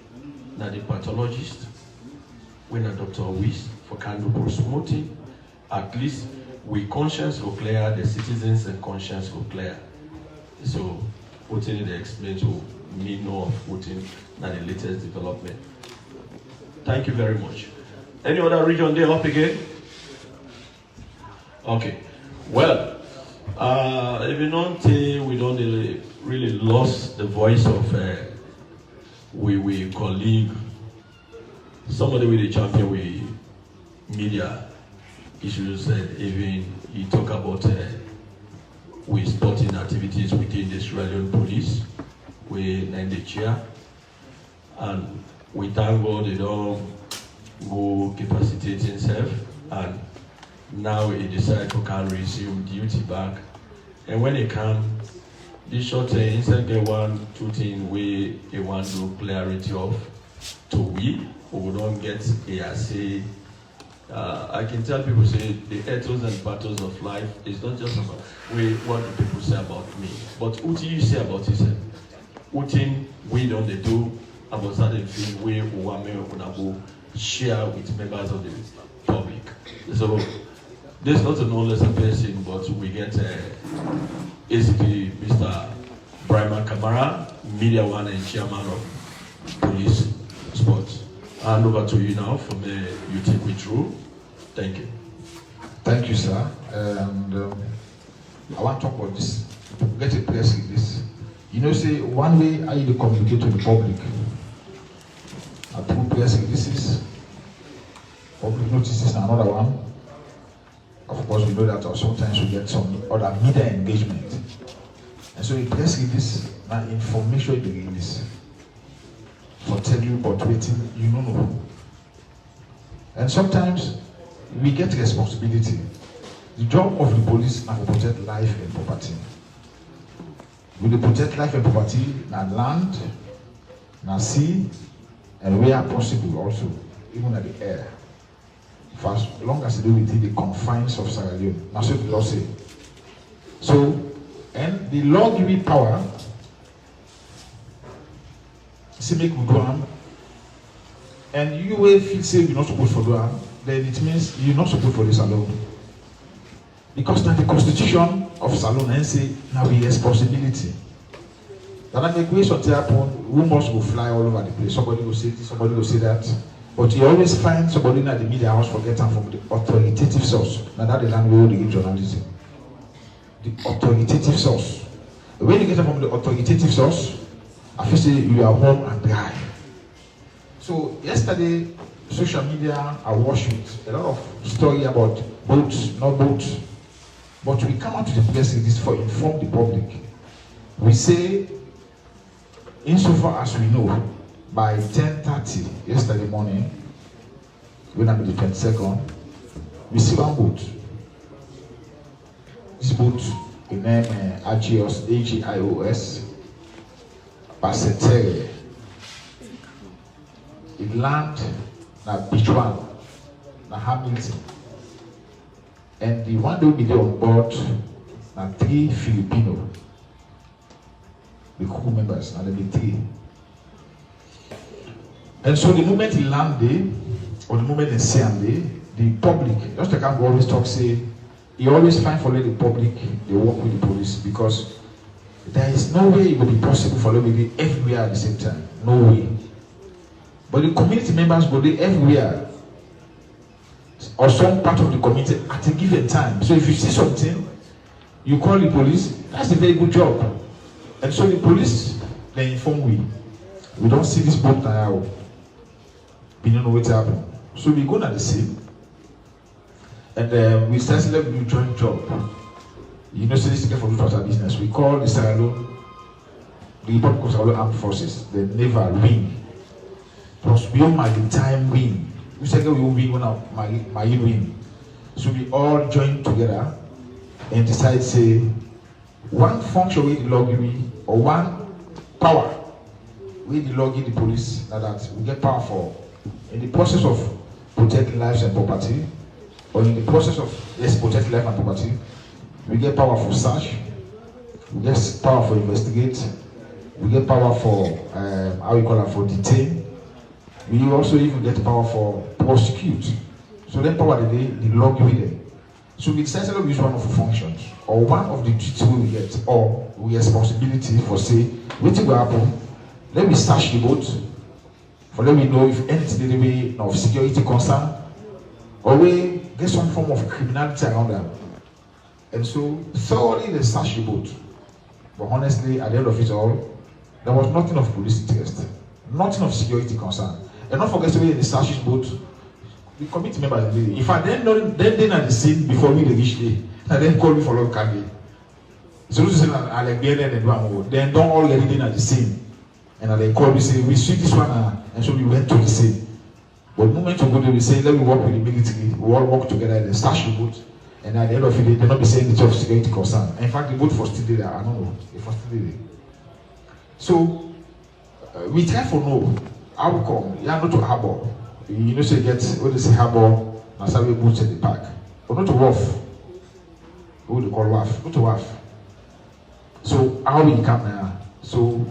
now the pathologist, when a doctor wish for candle post-mortem, at least we conscience go clear, the citizens and conscience go clear. So putting the explain to me know of putting now the latest development. Thank you very much. Any other region there up again? Okay. Well, if you don't say we don't really lost the voice of we colleague, somebody with the champion with media issues, even he talk about we sporting activities within the Australian police, we in the chair, and we thank God they don't go capacitate himself, and now he decided to can resume duty back. And when he come, this short instead get 1-2 things we want to clarity of to we don't get a say. I can tell people say the ethos and battles of life is not just about what do people say about me, but what do you say about yourself? What thing we don't do about certain things we want to share with members of the public. So There's not an only person, but we get ACP Mr. Brian Kamara, Media One and Chairman of Police Sports. Hand over to you now from the you take me through. Thank you. Thank you, sir. And I want to talk about this. Get a press release. You know, say one way how you communicate to the public. Through press releases, public notices, and another one. Of course, we know that sometimes we get some other media engagement. And so, a press release, now information the release for tell you about waiting, you don't know. And sometimes we get responsibility. The job of the police is to protect life and property. We protect life and property na land, na sea, and where possible also, even at the air. For as long as they do within the confines of Sierra Leone. That's what the law say. So, and the law give you power, say make we do am, and you will feel say you're not supposed to do am, then it means you're not supposed for this alone. Because now the constitution of Salon and say now we responsibility. That I make ways on the happen, who must go fly all over the place. Somebody will say this, somebody will say that. But you always find somebody in the media house forget them from the authoritative source. Now that the land where they give journalism. The authoritative source. When you get them from the authoritative source, I feel say you are home and dry. So yesterday, social media are washed with a lot of story about boats, not boats. But we come out to the press release for inform the public. We say, insofar as we know, by 10:30 yesterday morning, when I'm the 22nd, we see one boat. This boat, the name Agios, Agios, Basetere. It land na beach one, na Hamilton. And the one that will be there on board na 3 Filipino. The crew members, and the 3. And so the moment he landed, or the moment they see him, the public, just like I always talk, say, he always find for the public, they work with the police, because there is no way it will be possible for them to be everywhere at the same time. No way. But the community members go there everywhere, or some part of the community at a given time. So if you see something, you call the police, that's a very good job. And so the police, they inform we. We don't see this boat now. We don't know what happened. So we go to the scene, and we start to do joint job. You know, so this is for our business. We call the Sierra Leone, the Republic of Sierra Leone Armed Forces, the naval wing, plus we all maritime wing. We say we will be one of marine wing. So we all join together and decide say one function with the loggery or one power with the loggery the police that we get power for. In the process of protecting lives and property, or in the process of protecting life and property, we get power for search, we get power for investigate, we get power for for detain. We also even get power for prosecute. So that power the log with them. So we decided to use one of the functions, or one of the duties we get, or we responsibility for say, what will happen? Let me search the boat. For let me know if anything in the way of security concern, or we get some form of criminality around them. And so thoroughly they search the boat. But honestly, at the end of it all, there was nothing of police interest, nothing of security concern. And not forget to be in the search boat, the committee members did it. If I then know then at the scene before me they reach there, and then call me for log carry. So this is I like be there and do am. Then don't all get in at the scene. And they call me say we see this one and so we went to the scene. But the moment you go there, we say let me work with the military, we all work together and then search the boat. And at the end of the day, they'll not be saying it's of security concern. In fact, the boat was still there. I don't know. It was still there. So we try for know how come. Yeah, not to harbor. You know, say get what they say harbor. Now some boats in the park, but not to wharf. What they call wharf, not to wharf. So how we come now? So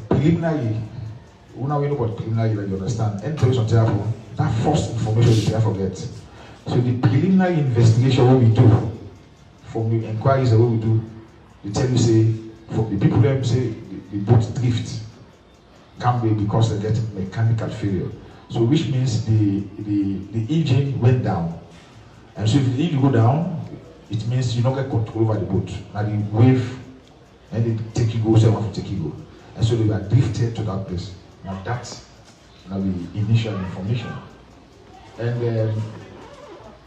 preliminary. Now we know what preliminary, like you understand. And tell you something. That first information you can't forget. So the preliminary investigation what we do, from the inquiries that what we do, they tell you say, from the people that say the boat drift can be because they get mechanical failure. So which means the engine went down. And so if the engine go down, it means you don't get control over the boat. Now the wave and they take you go, someone to take you go. And so they were drifted to that place. Now that's now the initial information. And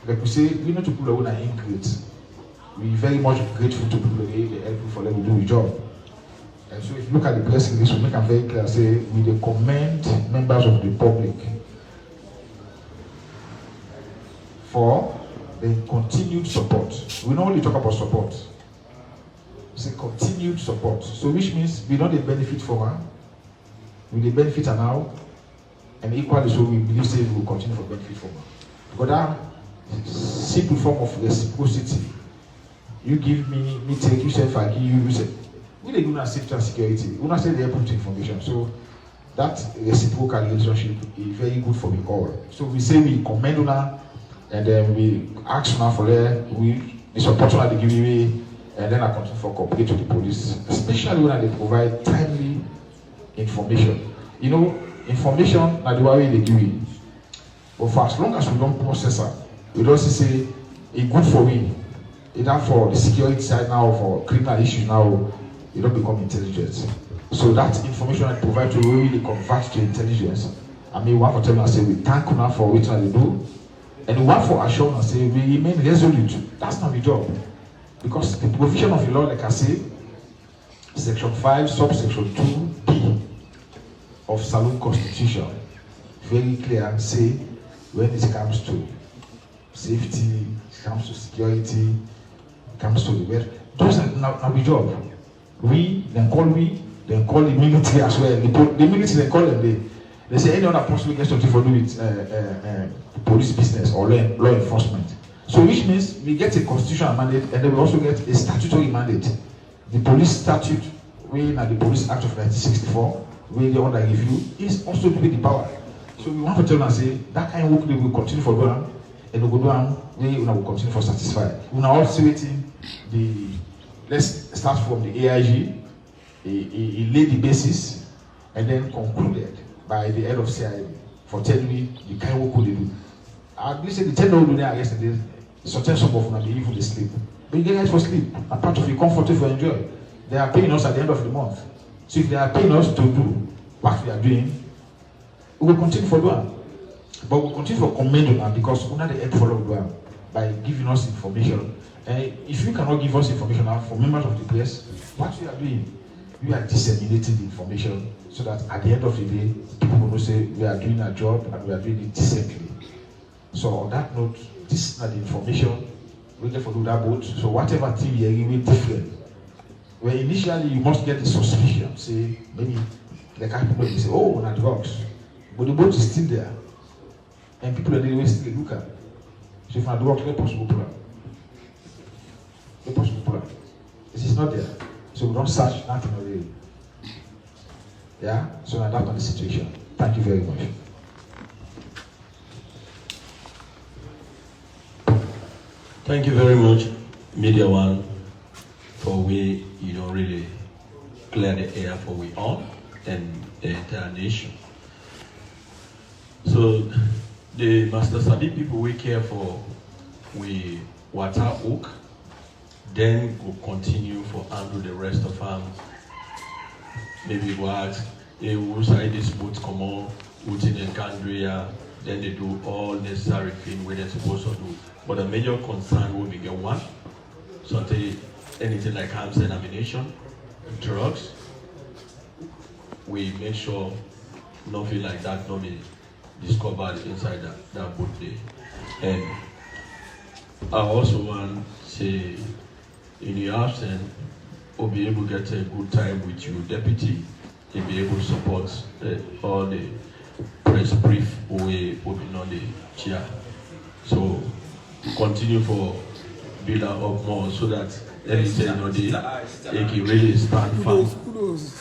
like we say, we know to people that are increate. We're very much grateful to people that they help for them to do the job. And so if you look at the press release, we make it very clear, say we recommend members of the public for the continued support. We don't only talk about support. We say continued support. So which means we don't benefit from her, we benefit her now, and equally so we believe say we will continue to benefit from her. Because that simple form of reciprocity. You give me, me take, you say if I give you, you say. We dey do na safety and security. We not say they put information. So that reciprocal relationship is very good for me all. So we say we commend una, and then we ask una for the support una they give me, and then I continue for cooperate to the police, especially when they provide timely information. You know, information na the way they give you. But for as long as we don't process it, we don't say it's good for me. Either for the security side now or for criminal issues now. You don't become intelligent. So that information I provide to you really convert to intelligence. I mean, one for telling us say we thank you now for what they do, and one for assuring us say we remain resolute. That's not the job, because the provision of the law, like I say, Section 5, subsection 2B of Saloon Constitution, very clear. Say when it comes to safety, it comes to security, it comes to the work, those are not the job. We then call the military as well. The military they call them. They say any other person gets something for do with police business or law enforcement. So which means we get a constitutional mandate, and then we also get a statutory mandate. The police statute, we the Police Act of 1964, we the under review is also to be the power. So we want to tell them and say that kind of work they will continue for doing, and we go down. We will continue for satisfy. We now also waiting the. Let's start from the AIG. He laid the basis and then concluded by the head of CIA for telling me the kind of work they do. At least the 10 do there yesterday, certain some of them even they sleep. But you guys for sleep, a part of the comfort for enjoy. They are paying us at the end of the month. So if they are paying us to do what we are doing, we will continue for doing. But we will continue for commending them because we are the help for them by giving us information. If you cannot give us information now for members of the press, what we are doing, we are disseminating the information so that at the end of the day, people will say we are doing our job and we are doing it decently. So on that note, this is not the information we get for do that boat. So whatever thing you are giving different. Where initially you must get the suspicion, say maybe the kind of people will say, oh, we're not drugs. But the boat is still there. And people are still look at. So if not drugs, no possible problem. This is not there. So we don't search nothing already. Yeah? So that's not the situation. Thank you very much. Thank you very much, Media One, for we really clear the air for we all and the entire nation. So the Master Sabi people we care for we water oak. Then we'll continue for handle the rest of them. Maybe we'll ask, we'll say this boat come on, in the country, then they do all necessary things where they're supposed to do. But the major concern will be get one, something, anything like arms and ammunition, drugs. We make sure nothing like that not be discovered inside that boat there. And I also want to say, in your absence, we'll be able to get a good time with you, Deputy. You'll be able to support all the press brief we will be on the chair. So continue for build up more so that anything they can really stand firm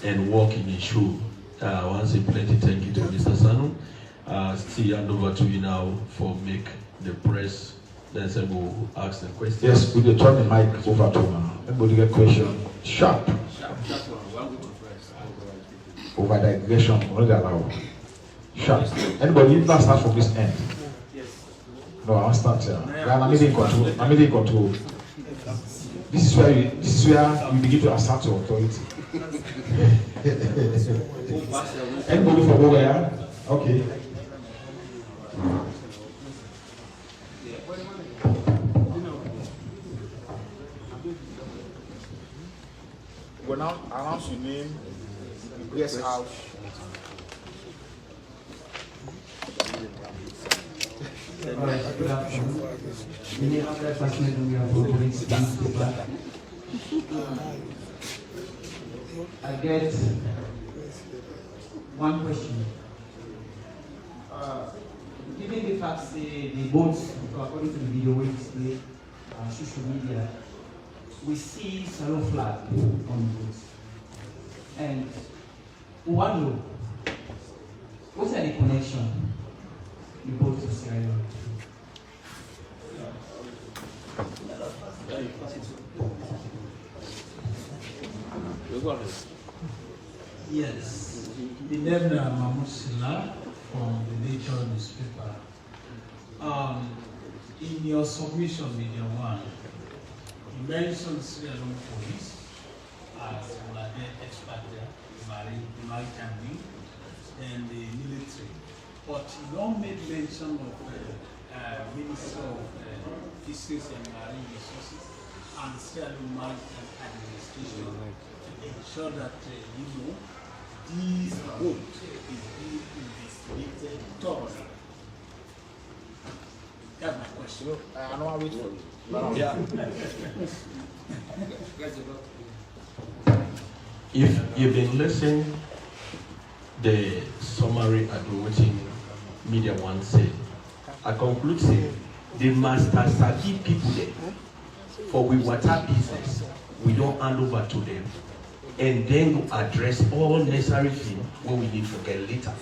and walk in his shoe. Once a plenty thank you to Mr. Sanu. Still hand over to you now for make the press then say we'll ask the question. Yes, we will turn the mic over to now. Anybody get question? Sharp. Over digression, not allowed. Sharp. Anybody that start from this end? Yes. No, I'll start here. I'm in control. I'm in control. This is where you begin to assert your authority. Anybody from over here? Okay. We'll now announce your name, guest house. Alright, good afternoon. Many other persons we are following newspaper. I get one question. Given the fact the boats, according to the video we display on social media, we see Salon flag on the boats. And we want to know, what's the connection? The boat to Sierra Leone. Yes, the name is Mahmoud Silla from the Nature newspaper. In your submission, Media One, you mentioned Sierra Leone Police as one of the expert there, the maritime wing, and the military. But you don't make mention of Minister of Fisheries and Marine Resources and Sierra Leone Maritime Administration to ensure that this boat is being investigated thoroughly. That's my question. I know I wait for you. Yeah. If you've been listening, the summary advocating Media One said, I conclude saying, the master sabi people there for we water business, we don't hand over to them, and then we address all necessary things what we need to get later.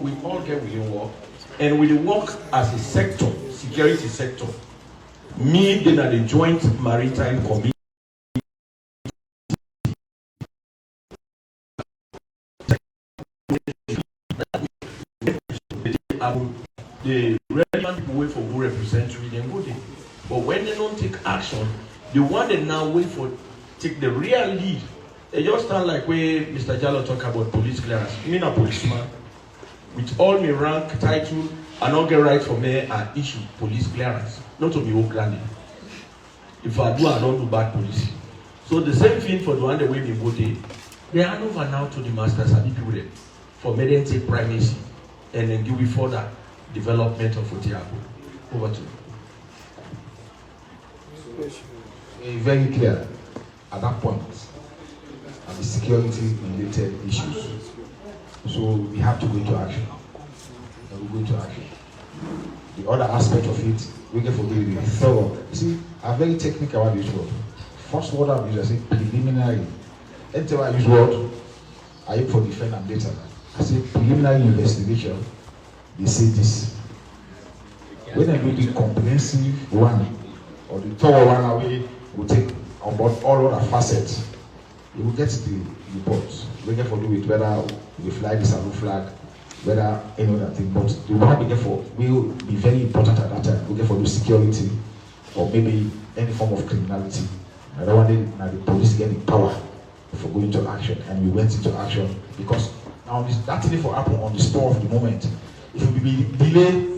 We all get within work, and we work as a sector, security sector. Me, then at the Joint Maritime Committee. The relevant people wait for who represent me, then go there. But when they don't take action, the one that now wait for take the real lead. They just stand like where Mr. Jallo talk about police clearance. Me a policeman with all my rank, title, I not get right for me and issue police clearance. Not to be Oakland. If I do, I don't do bad police. So the same thing for the one that way they go there. They hand over now to the masters and the people there for me then take primacy and then give it further development of Otiago. Over to you. Very clear at that point and the security related issues. So we have to go into action. And we go into action. The other aspect of it, we get for doing it thorough. You see, I'm very technical about this word. First word I use, I say preliminary. Anytime I use word, I aim for defend and data. I say preliminary investigation, they say this. When I do the comprehensive one, or the thorough one away, we'll take on board all other facets. You will get the reports. We get for do it whether we fly the Salon flag, whether any other thing. But the one we get for will be very important at that time. We get for do security or maybe any form of criminality. I don't want the police getting power for going into action, and we went into action because now that thing for happen on the spur of the moment. If we be delay,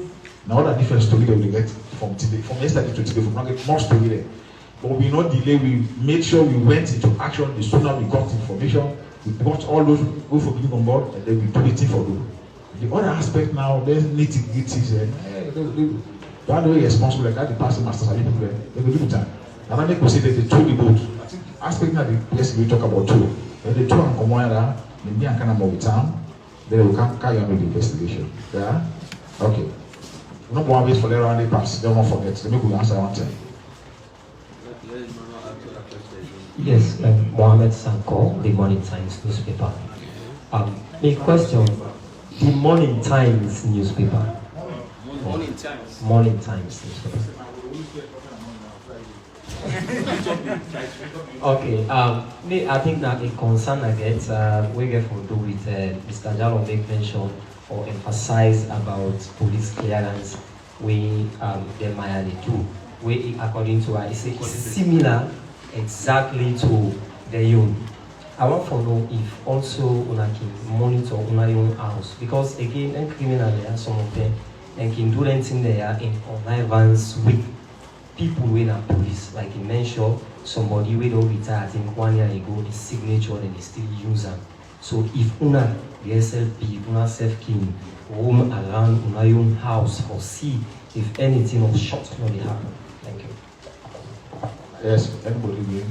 now that different story that we get from today, from yesterday to today, we not get more story there. But we not delay, we made sure we went into action the sooner we got information, we got all those go for being on board, and then we do the thing for them. The other aspect now, there's nitty-gritty is they are very responsible, like that the passing masters are people there, they will do that. And I make we say that they told the boat. I think aspect now the place we talk about too. When they told and come on there, they be and kind of more time, then they will carry on with the investigation. Yeah? Okay. No more wait for later on they pass, they won't forget. Let me go answer one time. Yes, Mohammed Sanko, the Morning Times newspaper. A question, the Morning Times newspaper, morning times. Morning times. Okay, me, I think that the concern I get, we get for do with Mr. Jalo make mention or emphasize about police clearance. We the Miami too. We according to it's similar exactly to the Leone. I want to know if also una can monitor una own house because again, then criminal there some of them and can do anything there in connivance with people with a police. Like he mentioned, somebody we don't retire, I think 1 year ago, his signature and they still use them. So if una the SLP, una self-king, roam around una own house or see if anything of short will happen. Thank you. Yes, anybody will.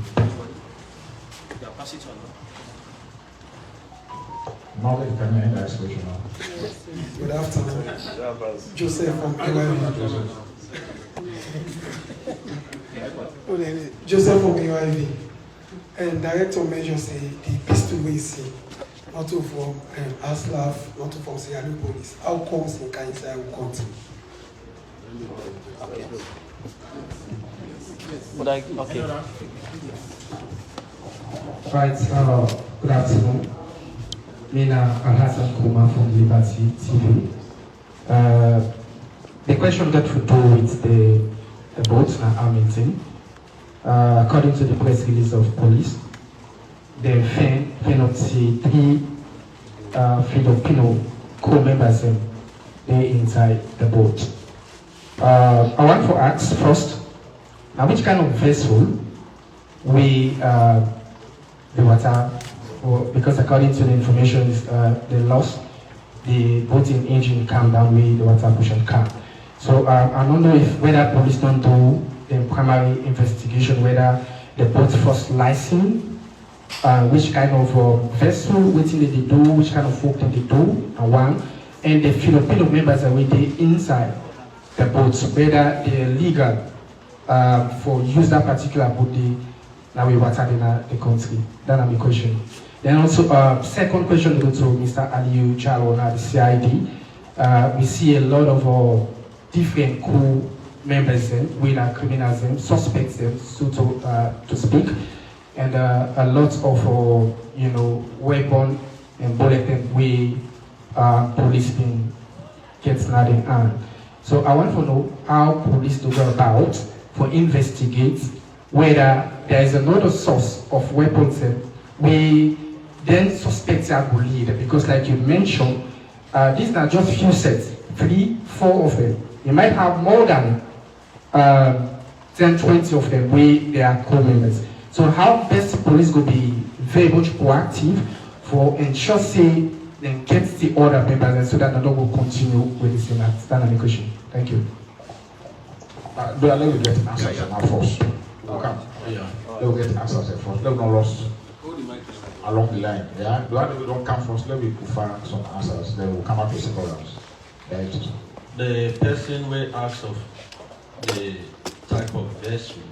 Pass it on. Now let me end the question now. Good afternoon. Joseph from AYV. Joseph from AYV. And Director Major say the pistol we see, not to from ASLAF, not to from Sierra Police. How comes in Kansai will continue? Okay. Right, good afternoon. Mina Alhassan Kuma from Liberty TV. The question got to do with the boat in Hamilton. According to the press release of police, the penalty 3 Filipino crew members they inside the boat. I want to ask first, which kind of vessel we the water, because according to the information, they lost the boating engine calm down with the water pushing car. So I don't know if whether police don't do the primary investigation, whether the boat first license, which kind of vessel, what did they do, which kind of work did they do, and the Filipino members are waiting inside the boats, whether they're legal for use that particular boat. Now we water in the country. That's my question. Then also, second question go to Mr. Aliyu Jalo, the CID. We see a lot of different crew members with criminals, suspects, so to speak, and a lot of weapon and bullet we police been gets nothing on. So I want to know how police do go about for investigate whether there is another source of weapons we then suspect are will lead, because like you mentioned, these are just few sets, 3, 4 of them. You might have more than 10, 20 of them where they are co-members. So how best police will be very much proactive for ensure say then get the other members and so that the law will continue with the same act. That's the question. Thank you. Do I let you get answers now first? Okay. Yeah. Let me get answers first. Let me not lost along the line. Yeah. Do I know we don't come first? Let me prefer some answers. Then we'll come out with second rounds. The person will ask of the type of vessel.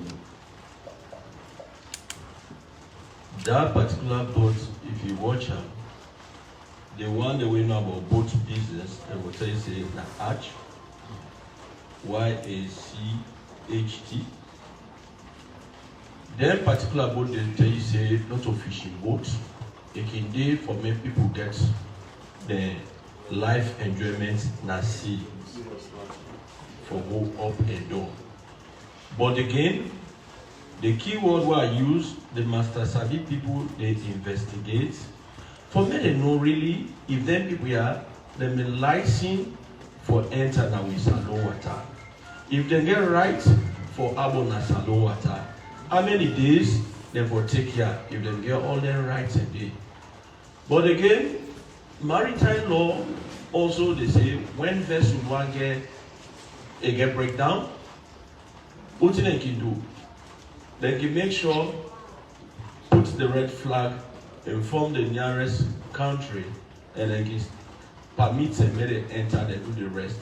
That particular boat, if you watch them, the one that we know about boat business, they will tell you say the hatch, YACHT. Then particular boat they tell you say not of fishing boats. It can do for many people get the life enjoyment na sea for go up and down. But again, the key word where I use, the master savvy people they investigate. For me, they know really if them people are them be licensed for enter now with salon water. If they get right for abona salon water, how many days they will take care if they get all their rights a day. But again, maritime law also they say when vessel one get breakdown, what they can do, they can make sure put the red flag, inform the nearest country, and then can permit them to enter and do the rest.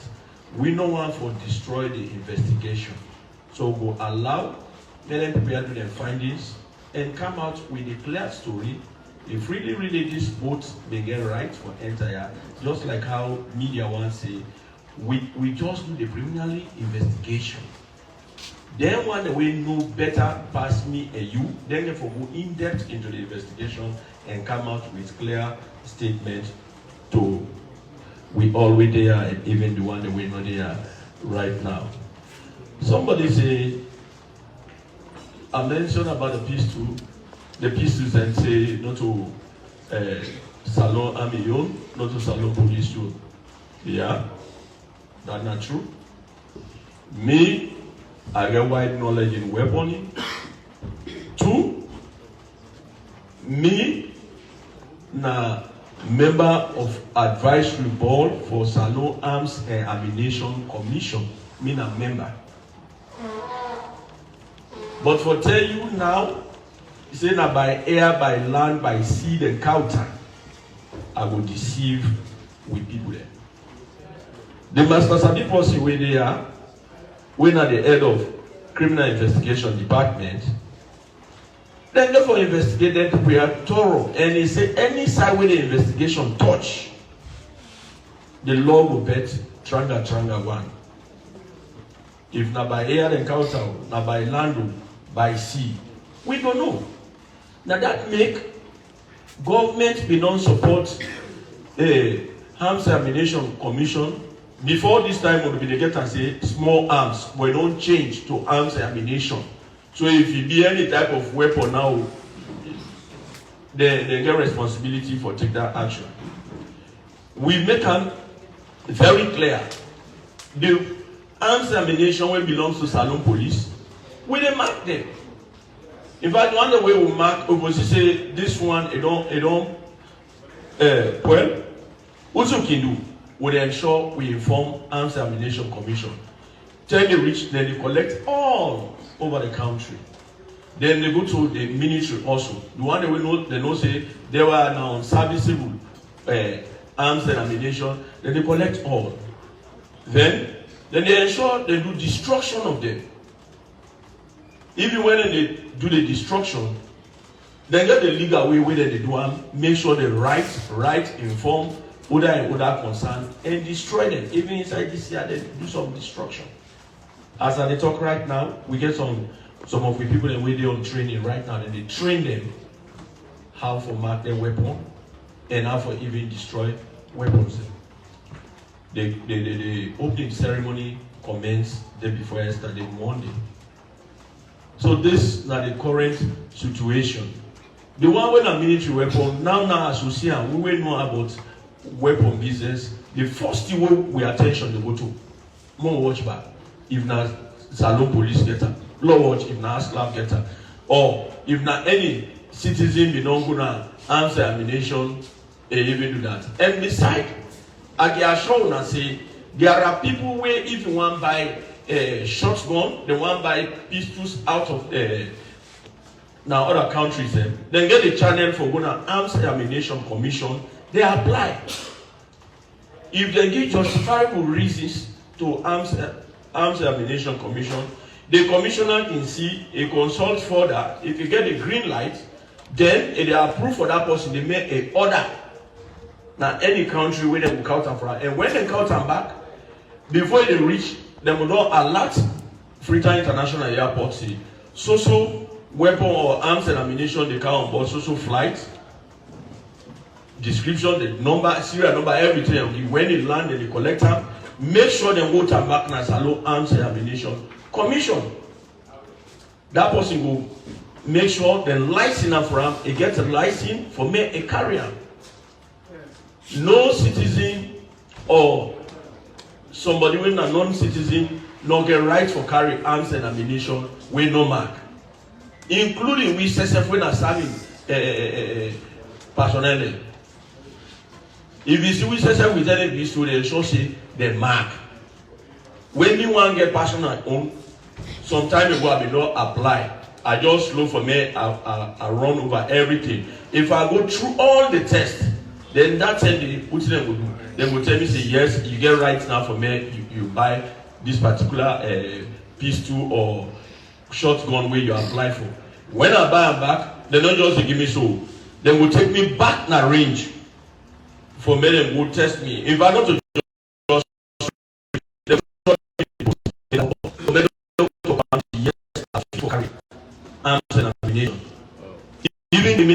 We don't want to destroy the investigation, so we'll allow them prepare to their findings and come out with a clear story. If really this boat may get right for entire, just like how media wants say, we just do the preliminary investigation. Then when we know better past me and you, then therefore go in depth into the investigation and come out with clear statement to we always there and even the one that we're not there right now. Somebody say, I mentioned about the pistols and say not to Salon Army Yone, not to Salon Police Yone. Yeah, that's not true. Me, I get wide knowledge in weaponry. 2, me, na member of advisory board for Salon Arms and Ammunition Commission. Me na member. But for tell you now, say na by air, by land, by sea, and counter, I will deceive with people there. The Master Sabi Porsin where they are, when at the head of criminal investigation department, then therefore investigated, we are thorough, and he say any side where the investigation touch, the law will bet tranga one. If not by air encounter, not by land, by sea, we don't know. Now that make government be non support a Arms Ammunition Commission. Before this time, we will get and say small arms. We don't change to arms and ammunition. So if it be any type of weapon now, they get responsibility for take that action. We make them very clear. The arms and ammunition will belongs to Salon Police. We dey mark them. In fact, one way we mark, we say this one, well, what you can do, we ensure we inform Arms and Ammunition Commission. Tell they reach, then they collect all over the country. Then they go to the military also. The one they know say they were now serviceable arms and ammunition. Then they collect all. Then they ensure they do destruction of them. Even when they do the destruction, they get the legal way where they do them, make sure they write, inform, other and other concern, and destroy them. Even inside this year, they do some destruction. As I talk right now, we get some of the people that we on training right now, and they train them how to mark their weapon and how to even destroy weapons. The opening ceremony commenced the day before yesterday, Monday. So this is the current situation. The one with a military weapon, now associate, we will know about weapon business. The first thing we attention they go to, more watch back. If not Salon Police get her, low watch if not Slav get her, or if not any citizen be not gonna answer ammunition, they even do that. And besides, I can assure you and say there are people where if you want buy shotgun, they want buy pistols out of now other countries, then get a channel for gonna Arms Ammunition Commission. They apply. If they give justifiable reasons to Arms Ammunition Commission, the commissioner can see, he consults further. If you get a green light, then if they approve for that person, they make an order. Now any country where they will count them for, and when they count them back, before they reach, they will not alert Freetown International Airport, say, so weapon or arms and ammunition they count on board, so flight, description, the number, serial number, everything. When they land, they collect them, make sure they go to back na Salon Arms and Ammunition Commission. That person will make sure the license for him, he gets a license for me a carrier. No citizen or somebody with a non-citizen no get right for carry arms and ammunition with no mark, including we CSF when are serving personnel. If you see we CSF with any this to the show say the mark. When you want get passionate on, some time ago I will not apply. I just slow for me. I run over everything. If I go through all the tests, then that's when they put them will do. They will tell me say yes, you get right now for me. You buy this particular pistol or shotgun where you apply for. When I buy them back, they don't just give me so. They will take me back na range for me. They will test me. If I don't just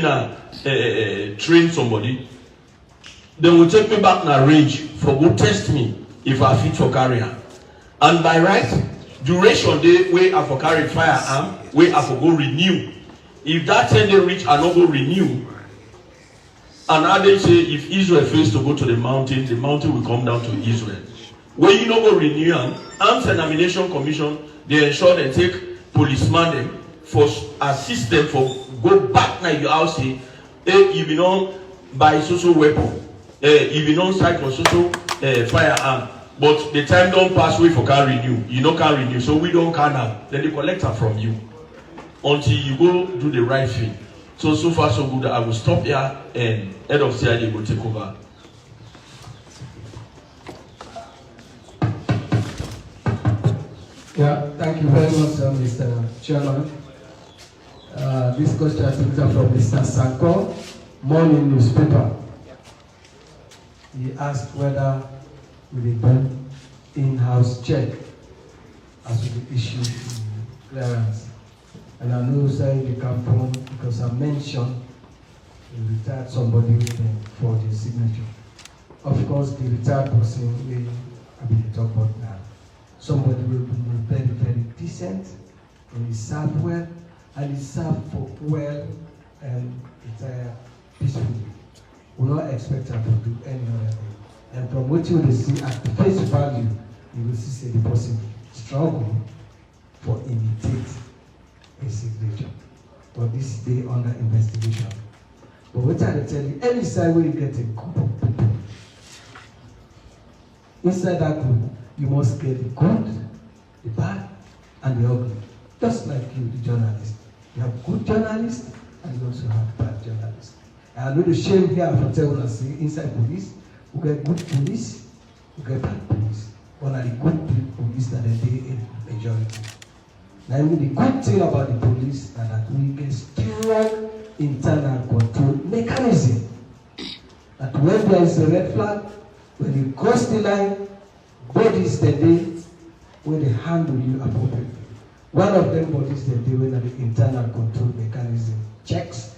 train somebody, they will take me back na range for go test me if I fit for carry am. And by right, duration dey wey I for carry firearm, wey I for go renew. If that 10 day reach, I no go renew. And now they say if Israel fails to go to the mountain will come down to Israel. When you no go renew am, Arms and Ammunition Commission, they ensure they take policeman them for assist them for go back na your house say, hey, you be non buy social weapon, you be non strike for social firearm. But the time don't pass way for can renew. You no can renew, so we don't can now. Then they collect am from you until you go do the right thing. So far so good that I will stop here and head of CID will take over. Yeah, thank you very much, Mr. Chairman. This question is from Mr. Sanko, Morning Newspaper. He asked whether we will do in-house check as we issue clearance. And I know say they come from because I mentioned the retired somebody for the signature. Of course, the retired person we have been talking about now. Somebody will be very, very decent, and he served well, and he served for well and retire peacefully. We not expect her to do any other thing. And from what you will see at the face value, you will see the person struggle for imitate a signature. But this day under investigation. But what I tell you, any side where you get a group of people, inside that group, you must get the good, the bad, and the ugly. Just like you, the journalist. You have good journalists, and you also have bad journalists. And I know the shame here for telling us inside police, we get good police, we get bad police. One of the good police that they in majority. Now, the good thing about the police is that we get strong internal control mechanism. That when there is a red flag, when you cross the line, bodies the day when they handle you appropriately. One of them bodies the day when the internal control mechanism checks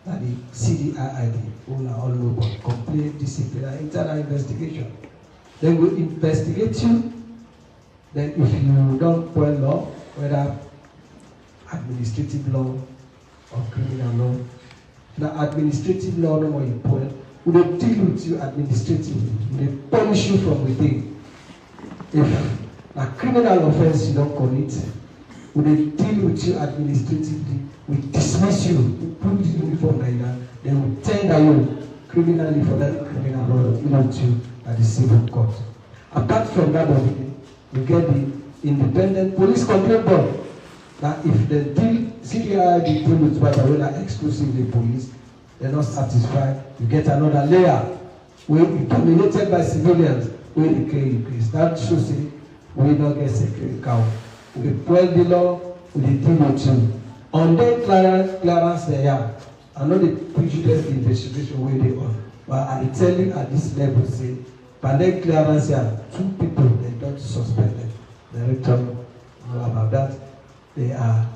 that the CDID, all over, complete disciplinary internal investigation. Then we investigate you. Then if you don't follow law, whether administrative law or criminal law, now administrative law no more important. We will deal with you administratively. We will punish you from within. If a criminal offense you don't commit, we will deal with you administratively. We dismiss you, we put the uniform like that, then we tender you criminally for that criminal law to you at the civil court. Apart from that, we get the independent police complaint board. That if the deal, CDID deal with whether exclusively police, they're not satisfied, you get another layer where you dominated by civilians where they carry the case. That shows it, we don't get security count. We pull the law, we deal with you. On their clearance they are. I know the prejudice the investigation where they on. But I'm telling at this level, say, by their clearance here, 2 people they don't suspended. The director know about that. They are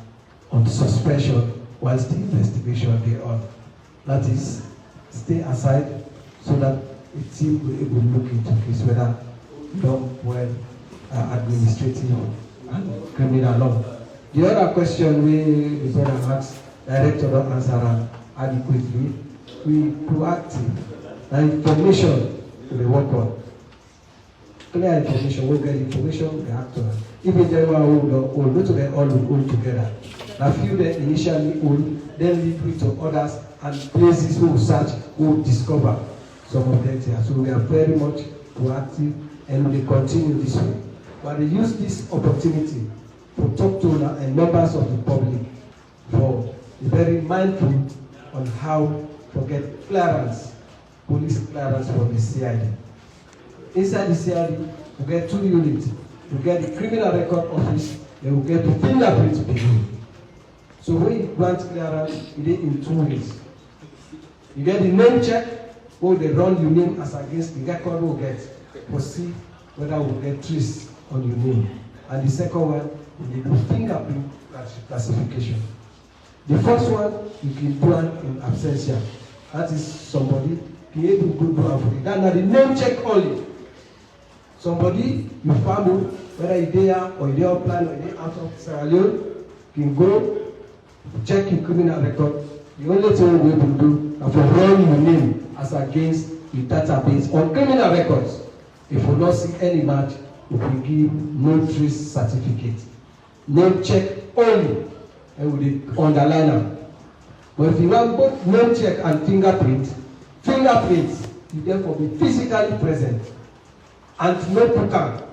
on suspension whilst the investigation they on. That is, stay aside so that the team will able to look into case whether long well administrative and criminal law. The other question we the brother asked, director don't answer adequately. We proactive and information we work on. Clear information, we get information, we act on it. Even they were old, not to get all old together. A few that initially old, then lead to others and places who search, who discover some of them here. So we are very much proactive and we continue this way. But we use this opportunity to talk to members of the public for very mindful on how to get clearance, police clearance from the CID. Inside the CID, we get 2 units. We get the criminal record office, then we get the fingerprint bureau. So when you grant clearance, you do it in 2 ways. You get the name check, or they run your name as against the record we'll get to see whether we'll get trace on your name. And the second one, we do fingerprint classification. The first one, you can do it in absentia. That is somebody be able to do it. That's not the name check only. Somebody you found whether you're there or you're plan or you're out of Sierra Leone, you can go check your criminal record. The only thing we will do is to run your name as against the database on criminal records. If we not see any match, we will give no trace certificate. Name check only, and we will underline them. But if you want both name check and fingerprint, fingerprints, you therefore be physically present. And no pooker.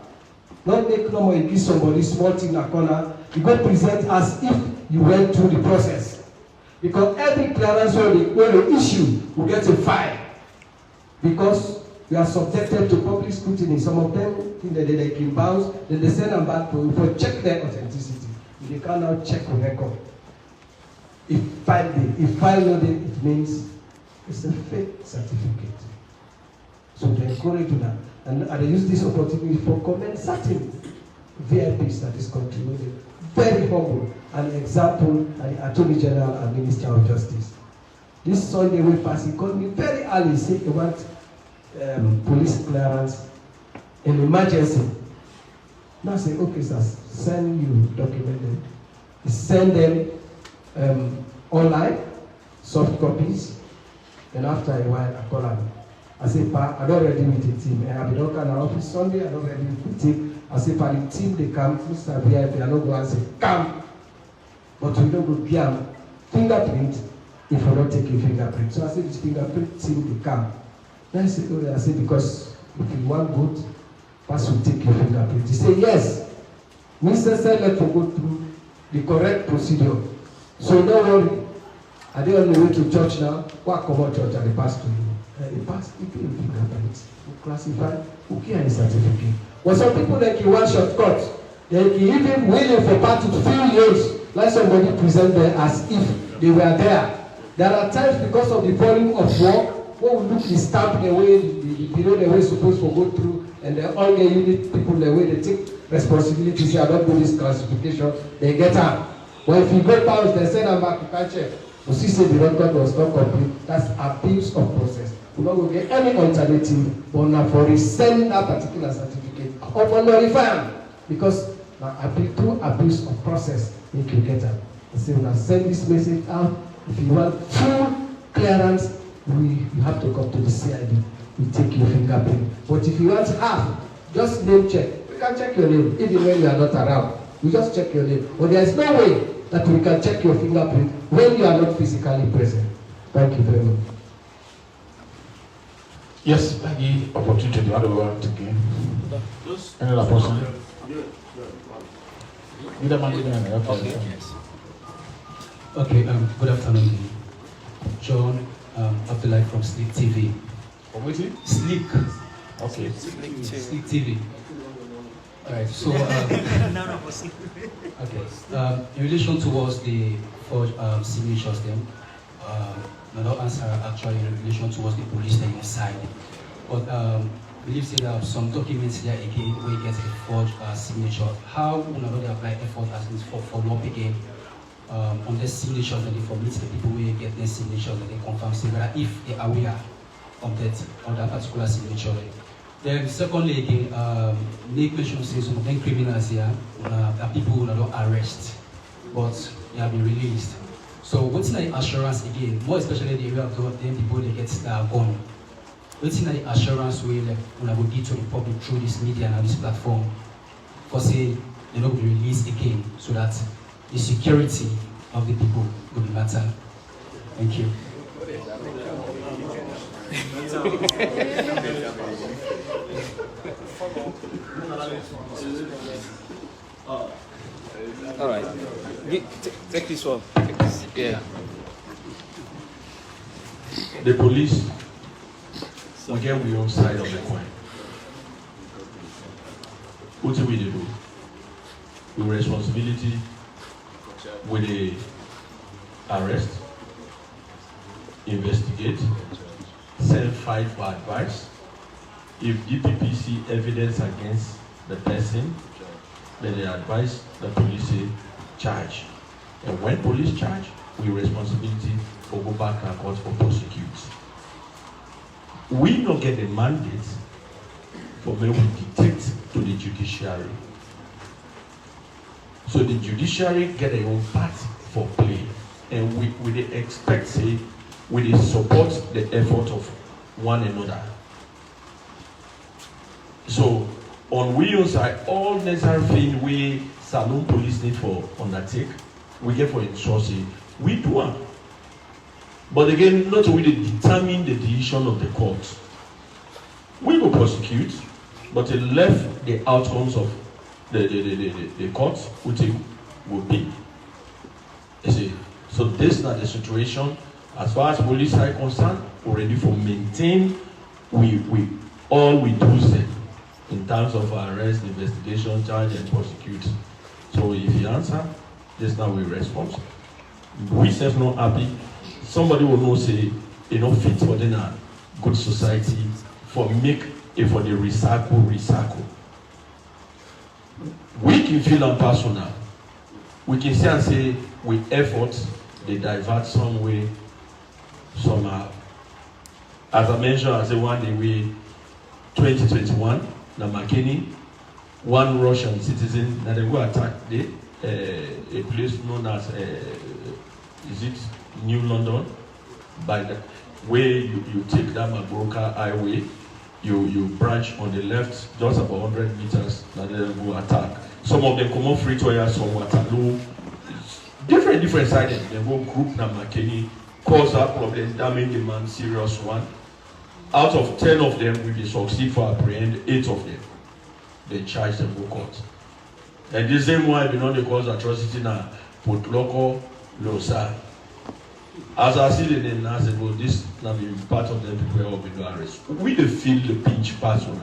Don't make no more you give somebody small thing in a corner. You go present as if you went through the process. Because every clearance where they issue will get a fine. Because we are subjected to public scrutiny. Some of them think that they can bounce, then they send them back for check their authenticity. They can now check the record. If file loaded, it means it's a fake certificate. So they encourage that. And I use this opportunity for comment certain VIPs that this country was very humble. An example, the Attorney General and Minister of Justice. This Sunday we pass, he called me very early, saying he wants police clearance in emergency. Now I say, okay, sir, send you documented. Send them online, soft copies. Then after a while, I call him. I say, Pa, I don't ready with the team. I have been working in our office Sunday, I don't ready with the team. I say, Pa, the team, they come, Mr. VIP, I don't go and say, come. But we don't go give fingerprint if we don't take a fingerprint. So I say, this fingerprint team, they come. Then I say, oh, I say, because if you want good, pass will take your fingerprint. He say, yes. Mr. said, let you go through the correct procedure. So don't worry. Are they on the way to church now? What come out church and they pass to you? They pass, if you fingerprint, you classify, who can the certificate? But some people like you want shortcuts. They can even waiting for party to fill years. Let somebody present them as if they were there. There are times because of the volume of work, when we look the stamp the way the period the way supposed to go through, and the all the unit people the way they take responsibility, say I don't do this classification, they get out. But if you go past, they send them back to catch it. You see, say the record was not complete. That's abuse of process. We don't go get any alternative, but now for resend that particular certificate or for notify because now through abuse of process, you can get it. So when I send this message out, if you want full clearance, you have to come to the CID. We take your fingerprint. But if you want half, just name check. We can check your name even when you are not around. We just check your name. But there is no way that we can check your fingerprint when you are not physically present. Thank you very much. Yes, any opportunity the other one to gain. Any other person? Okay, good afternoon. John Abdullah from Sleek TV. From which? Sleek. Okay. Sleek TV. Alright, so okay. In relation towards the forged signatures then, another answer actually in relation towards the police that you signed. But believe say there are some documents there again where you get a forged signature. How will not apply effort as means for follow-up again on the signatures and they formulate the people where you get their signatures and they confirm say whether if they are aware of that particular signature. Then secondly again, Nick mentioned say some of them criminals here are people who don't arrest, but they have been released. So what's the assurance again, more especially the area of them people they get gone. What's the assurance way like when I will get to the public through this media and this platform for say they don't be released again so that the security of the people will be better. Thank you. All right. Take this one. Take this. Yeah. The police, again, we on side of the coin. What do we do? With responsibility, with the arrest, investigate, send fight for advice. If DPP see evidence against the person, then they advise the police say charge. And when police charge, we responsibility for go back and court for prosecute. We don't get the mandate for me we dictate to the judiciary. So the judiciary get their own part for play, and we expect say we support the effort of one another. So on we own side, all necessary things we Salon police need for undertake, we get for insurance, we do one. But again, not we determine the decision of the court. We will prosecute, but it left the outcomes of the court, which will be. You see, so this is not the situation. As far as police are concerned, we're ready for maintain. We all we do is in terms of arrest, investigation, charge, and prosecute. So if you answer, this now we respond. We self not happy. Somebody will know say, fit for the good society for make it for the recycle. We can feel impersonal. We can say and say with effort they divert some way, somehow. As I mentioned, I say one day we 2021, na McKinney, one Russian citizen that they go attack a place known as is it New London, by the way you take that Mabroka highway, you branch on the left just about 100 meters, and then go attack. Some of them come on free to air, some Waterloo, different sides. They go group na McKinney, cause that problem, damage the man, serious one. Out of 10 of them, we will succeed for apprehend 8 of them. They charge them go court. And the same one, we know they cause atrocity now, put local Losa. As I see the name now, I said, well, this now be part of them people will be do arrest. We dey feel the pinch person,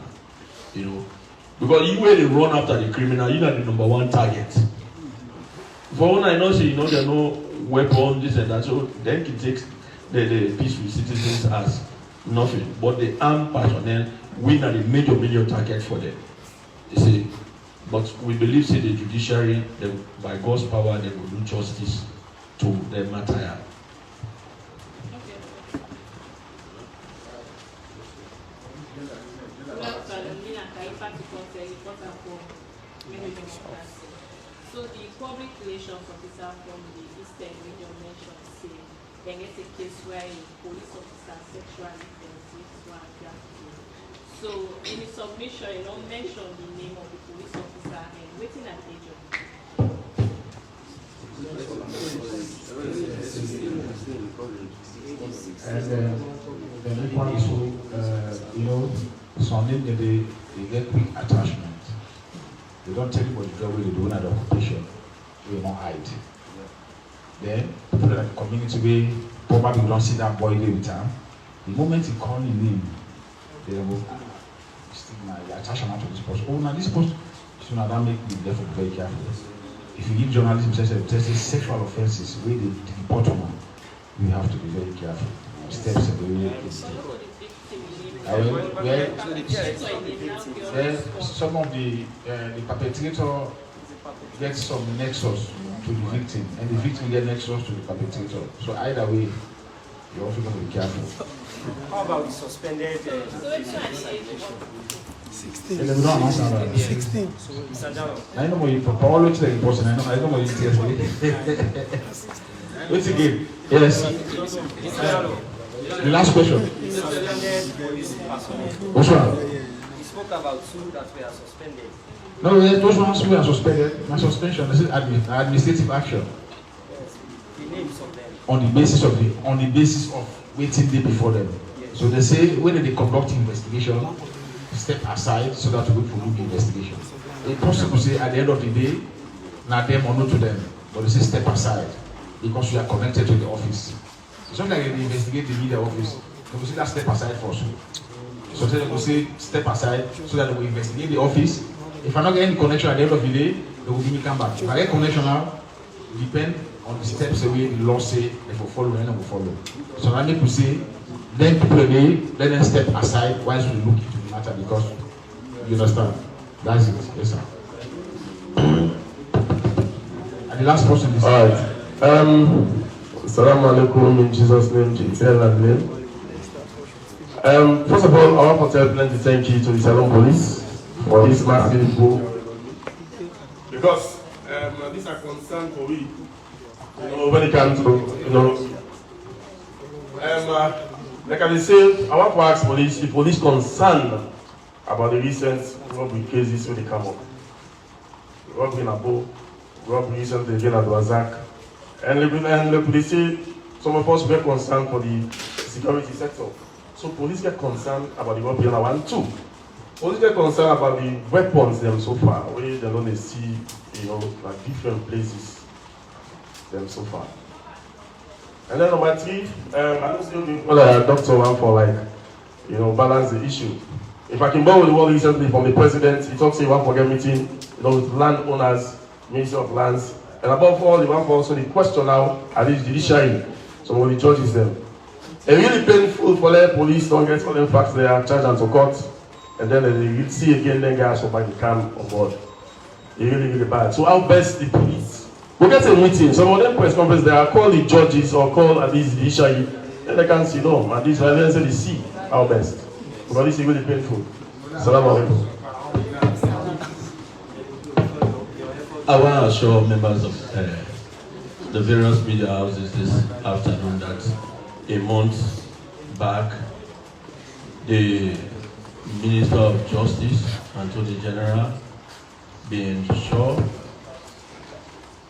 because you when they run after the criminal, you are the number one target. For when I know say there are no weapon, this and that, so then it takes the peaceful citizens as nothing. But the armed personnel, we are the major target for them. You see, but we believe say the judiciary, by God's power, they will do justice to the matter. So the public relations officer from the Eastern region mentioned say there is a case where a police officer sexually offensive one graphic. So in the submission, you don't mention the name of the police officer and waiting at age of and the next one is some name they get quick attachment. They don't tell you what the job they do at the occupation. They won't hide. Then people in the community way probably don't see that boy there with him. The moment he call him name, they will stigma, you attach him to this post. Oh, now this post, so now that make me therefore very careful. If you give journalism sexual offenses, where they report on, you have to be very careful. Steps are very some of the perpetrator gets some nexus to the victim, and the victim gets nexus to the perpetrator. So either way, you also got to be careful. How about the suspended? 16. 16. I know what you always tell the person. I know what you tell me. What's again? Yes. The last question. Which one? We spoke about 2 that were suspended. No, those ones who are suspended. My suspension is administrative action. Yes. The names of them. On the basis of waiting day before them. Yes. So they say when they conduct investigation, step aside so that we can do the investigation. It's possible to say at the end of the day, not them or not to them, but they say step aside because you are connected to the office. It's not like they investigate the media office. They will say that step aside for us. So they will say step aside so that they will investigate the office. If I don't get any connection at the end of the day, they will give me come back. If I get connection now, it depends on the steps the way the law say they will follow and they will follow. So I need to say, then people away, let them step aside whilst we look into the matter because you understand. That's it. Yes, sir. And the last person is all right. Assalamu alaikum in Jesus' name, Jesus' name. First of all, I want to tell plenty thank you to the Salon Police for this massive book. Because these are concerned for we, when it comes to, like I say, I want to ask police, if police concerned about the recent robbery cases when they come up. Robbery in Abo, robbery recently again at Wazak. And the police say, some of us were concerned for the security sector. So police get concerned about the robbery and one too. Police get concerned about the weapons them so far, where they don't see, like different places them so far. And then number 3, I don't still think doctor one for balance the issue. If I can borrow the word recently from the president, he talks about forget meeting, with landowners, Ministry of Lands, and above all, the one for also the question now, at least judiciary, some of the judges them. It's really painful for the police don't get all the facts they are charged and to court, and then they see again then guys so by the cam on board. It's really, really bad. So how best the police? We get a meeting, some of them press conference, they are call the judges or call at least judiciary, then they can't see them, at least then say they see how best. Because this is really painful. Assalamu alaikum. I want to assure members of the various media houses this afternoon that a month back, the Minister of Justice, Attorney General, being sure,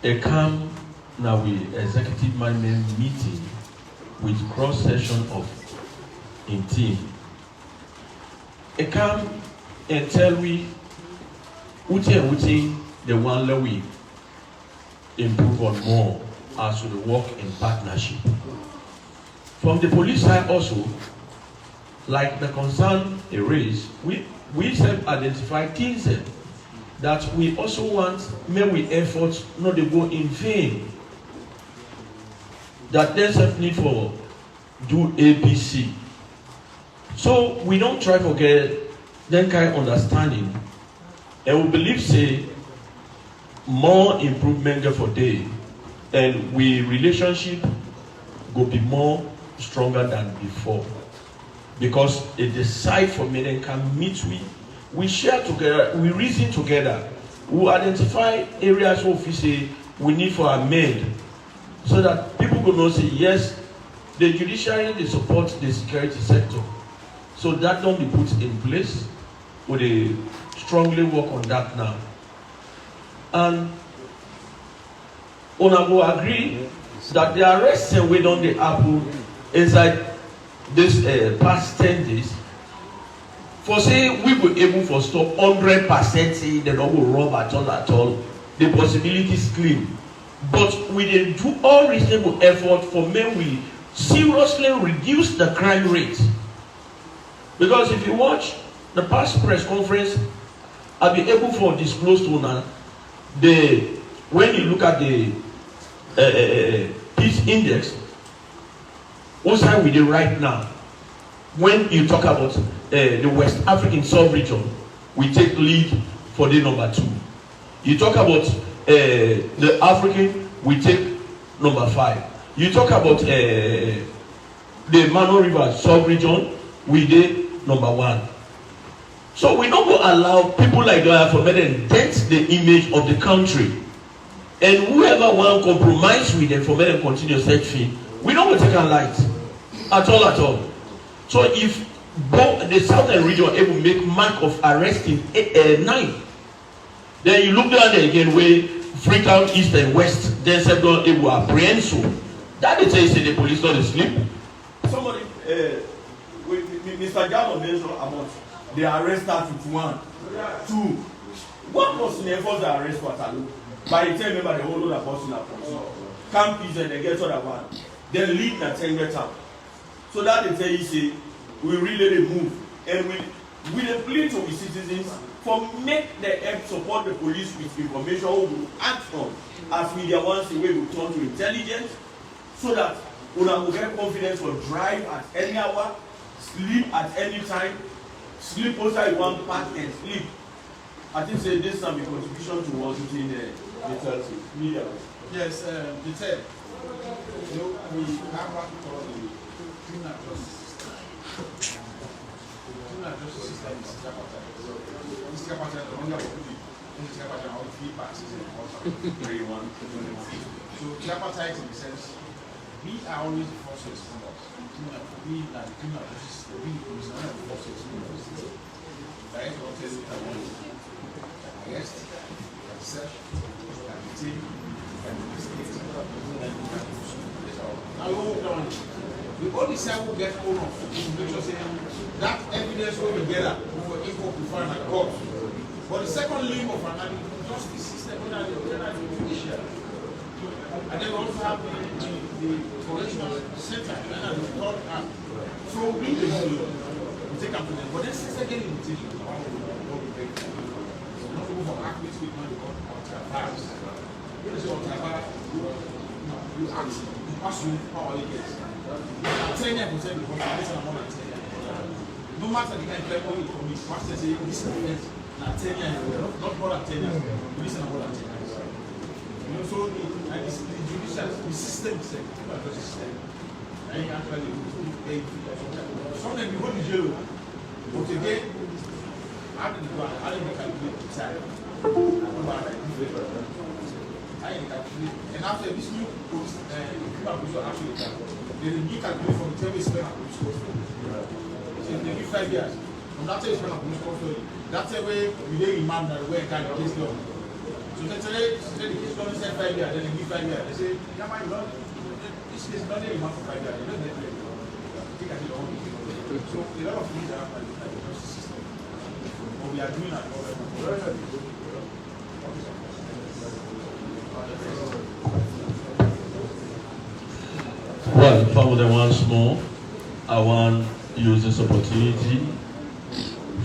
a come now with executive management meeting with cross session of in team. A come and tell we uti the one that we improve on more as we work in partnership. From the police side also, like the concern they raise, we self-identify things that we also want, may we efforts not to go in vain. That there's a need for do ABC. So we don't try to get that kind of understanding, and we believe say more improvement for day, and we relationship will be more stronger than before, because it decide for me and can meet we share together, we reason together, we identify areas where we say we need for amend, so that people will know say yes, the judiciary they support the security sector, so that don't be put in place. We strongly work on that now, and una will agree that the arrests we don't the happen inside this past 10 days. For say we were able to stop 100% say they don't go rob at all. The possibility is slim, but we did do all reasonable effort for men we seriously reduce the crime rate. Because if you watch the past press conference, I'll be able to disclose to now when you look at the peace index, what side we do right now? When you talk about the West African sub-region, we take lead for the number 2. You talk about the African, we take number 5. You talk about the Mano River sub-region, we did number 1. So we don't go allow people like that for them dent the image of the country. And whoever want to compromise with them for them continue search fee, we don't go take a light at all. So if both the southern region able to make mark of arresting 9, then you look down there again where Freetown East and West, then several able to apprehend so. That they say the police not asleep. Somebody, Mr. Gallo mentioned about the arrest at 51. 2. What was the enforce the arrest for Talu? By the time member the whole other person are from camp is and they get other one. Then lead the 10 get out. So that they tell you say we really move and we plea to the citizens for make the help support the police with information we act on as we the ones the way we turn to intelligence, so that we will get confidence for drive at any hour, sleep at any time, sleep outside one part and sleep. I think say this some contribution towards it in the media. Yes, the third. we have what we call the criminal justice system. Criminal justice system is tripartite. This tripartite is only about this tripartite are three parties in the court. So tripartite in the sense, we are always the first responders. We are the criminal justice system. We the police are the first responders. Direct or tell you that one arrest, search, detain, and investigate. Now we only say we get hold of that evidence will be together for equal preference at court. But the second limb of an justice system is the judiciary. And then we also have the correctional center and the third arm. So we take up to them. But then since again in the teaching, we break down. We not move from activity with money on trials. You ask, you power you get. 10% because you listen more than 10 years. No matter the kind of level you commit, master say this is not 10 years, not more than 10 years. You listen more than 10 years. You know, so the judicial, the system is the system. And you actually pay sometimes you go to jail, but again, how did you calculate the time? And after this new police, criminal police actually they will calculate from the time we spend on police custody. So they give 5 years. From that time we spend on police custody, that's the way we dey remand that way kind of case law. So they say the case law said 5 years, then they give 5 years. They say, yeah man, this case not dey remand for 5 years. They don't get it. Take at it all. So a lot of things are happening in the justice system. But we are doing that all the time. Well, Father, once more, I want to use this opportunity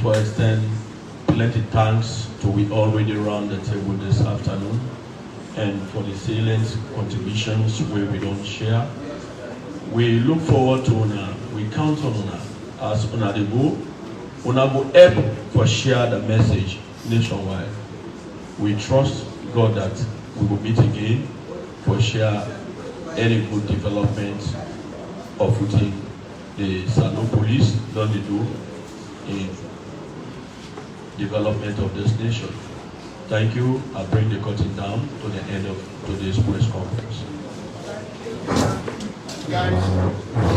for extend plenty thanks to we already around the table this afternoon and for the salient contributions where we don't share. We look forward to Una, we count on Una as Una the go. Una go help for share the message nationwide. We trust God that we will meet again for share any good development of within the Sano police don't do in development of this nation. Thank you. I bring the curtain down to the end of today's press conference. Guys.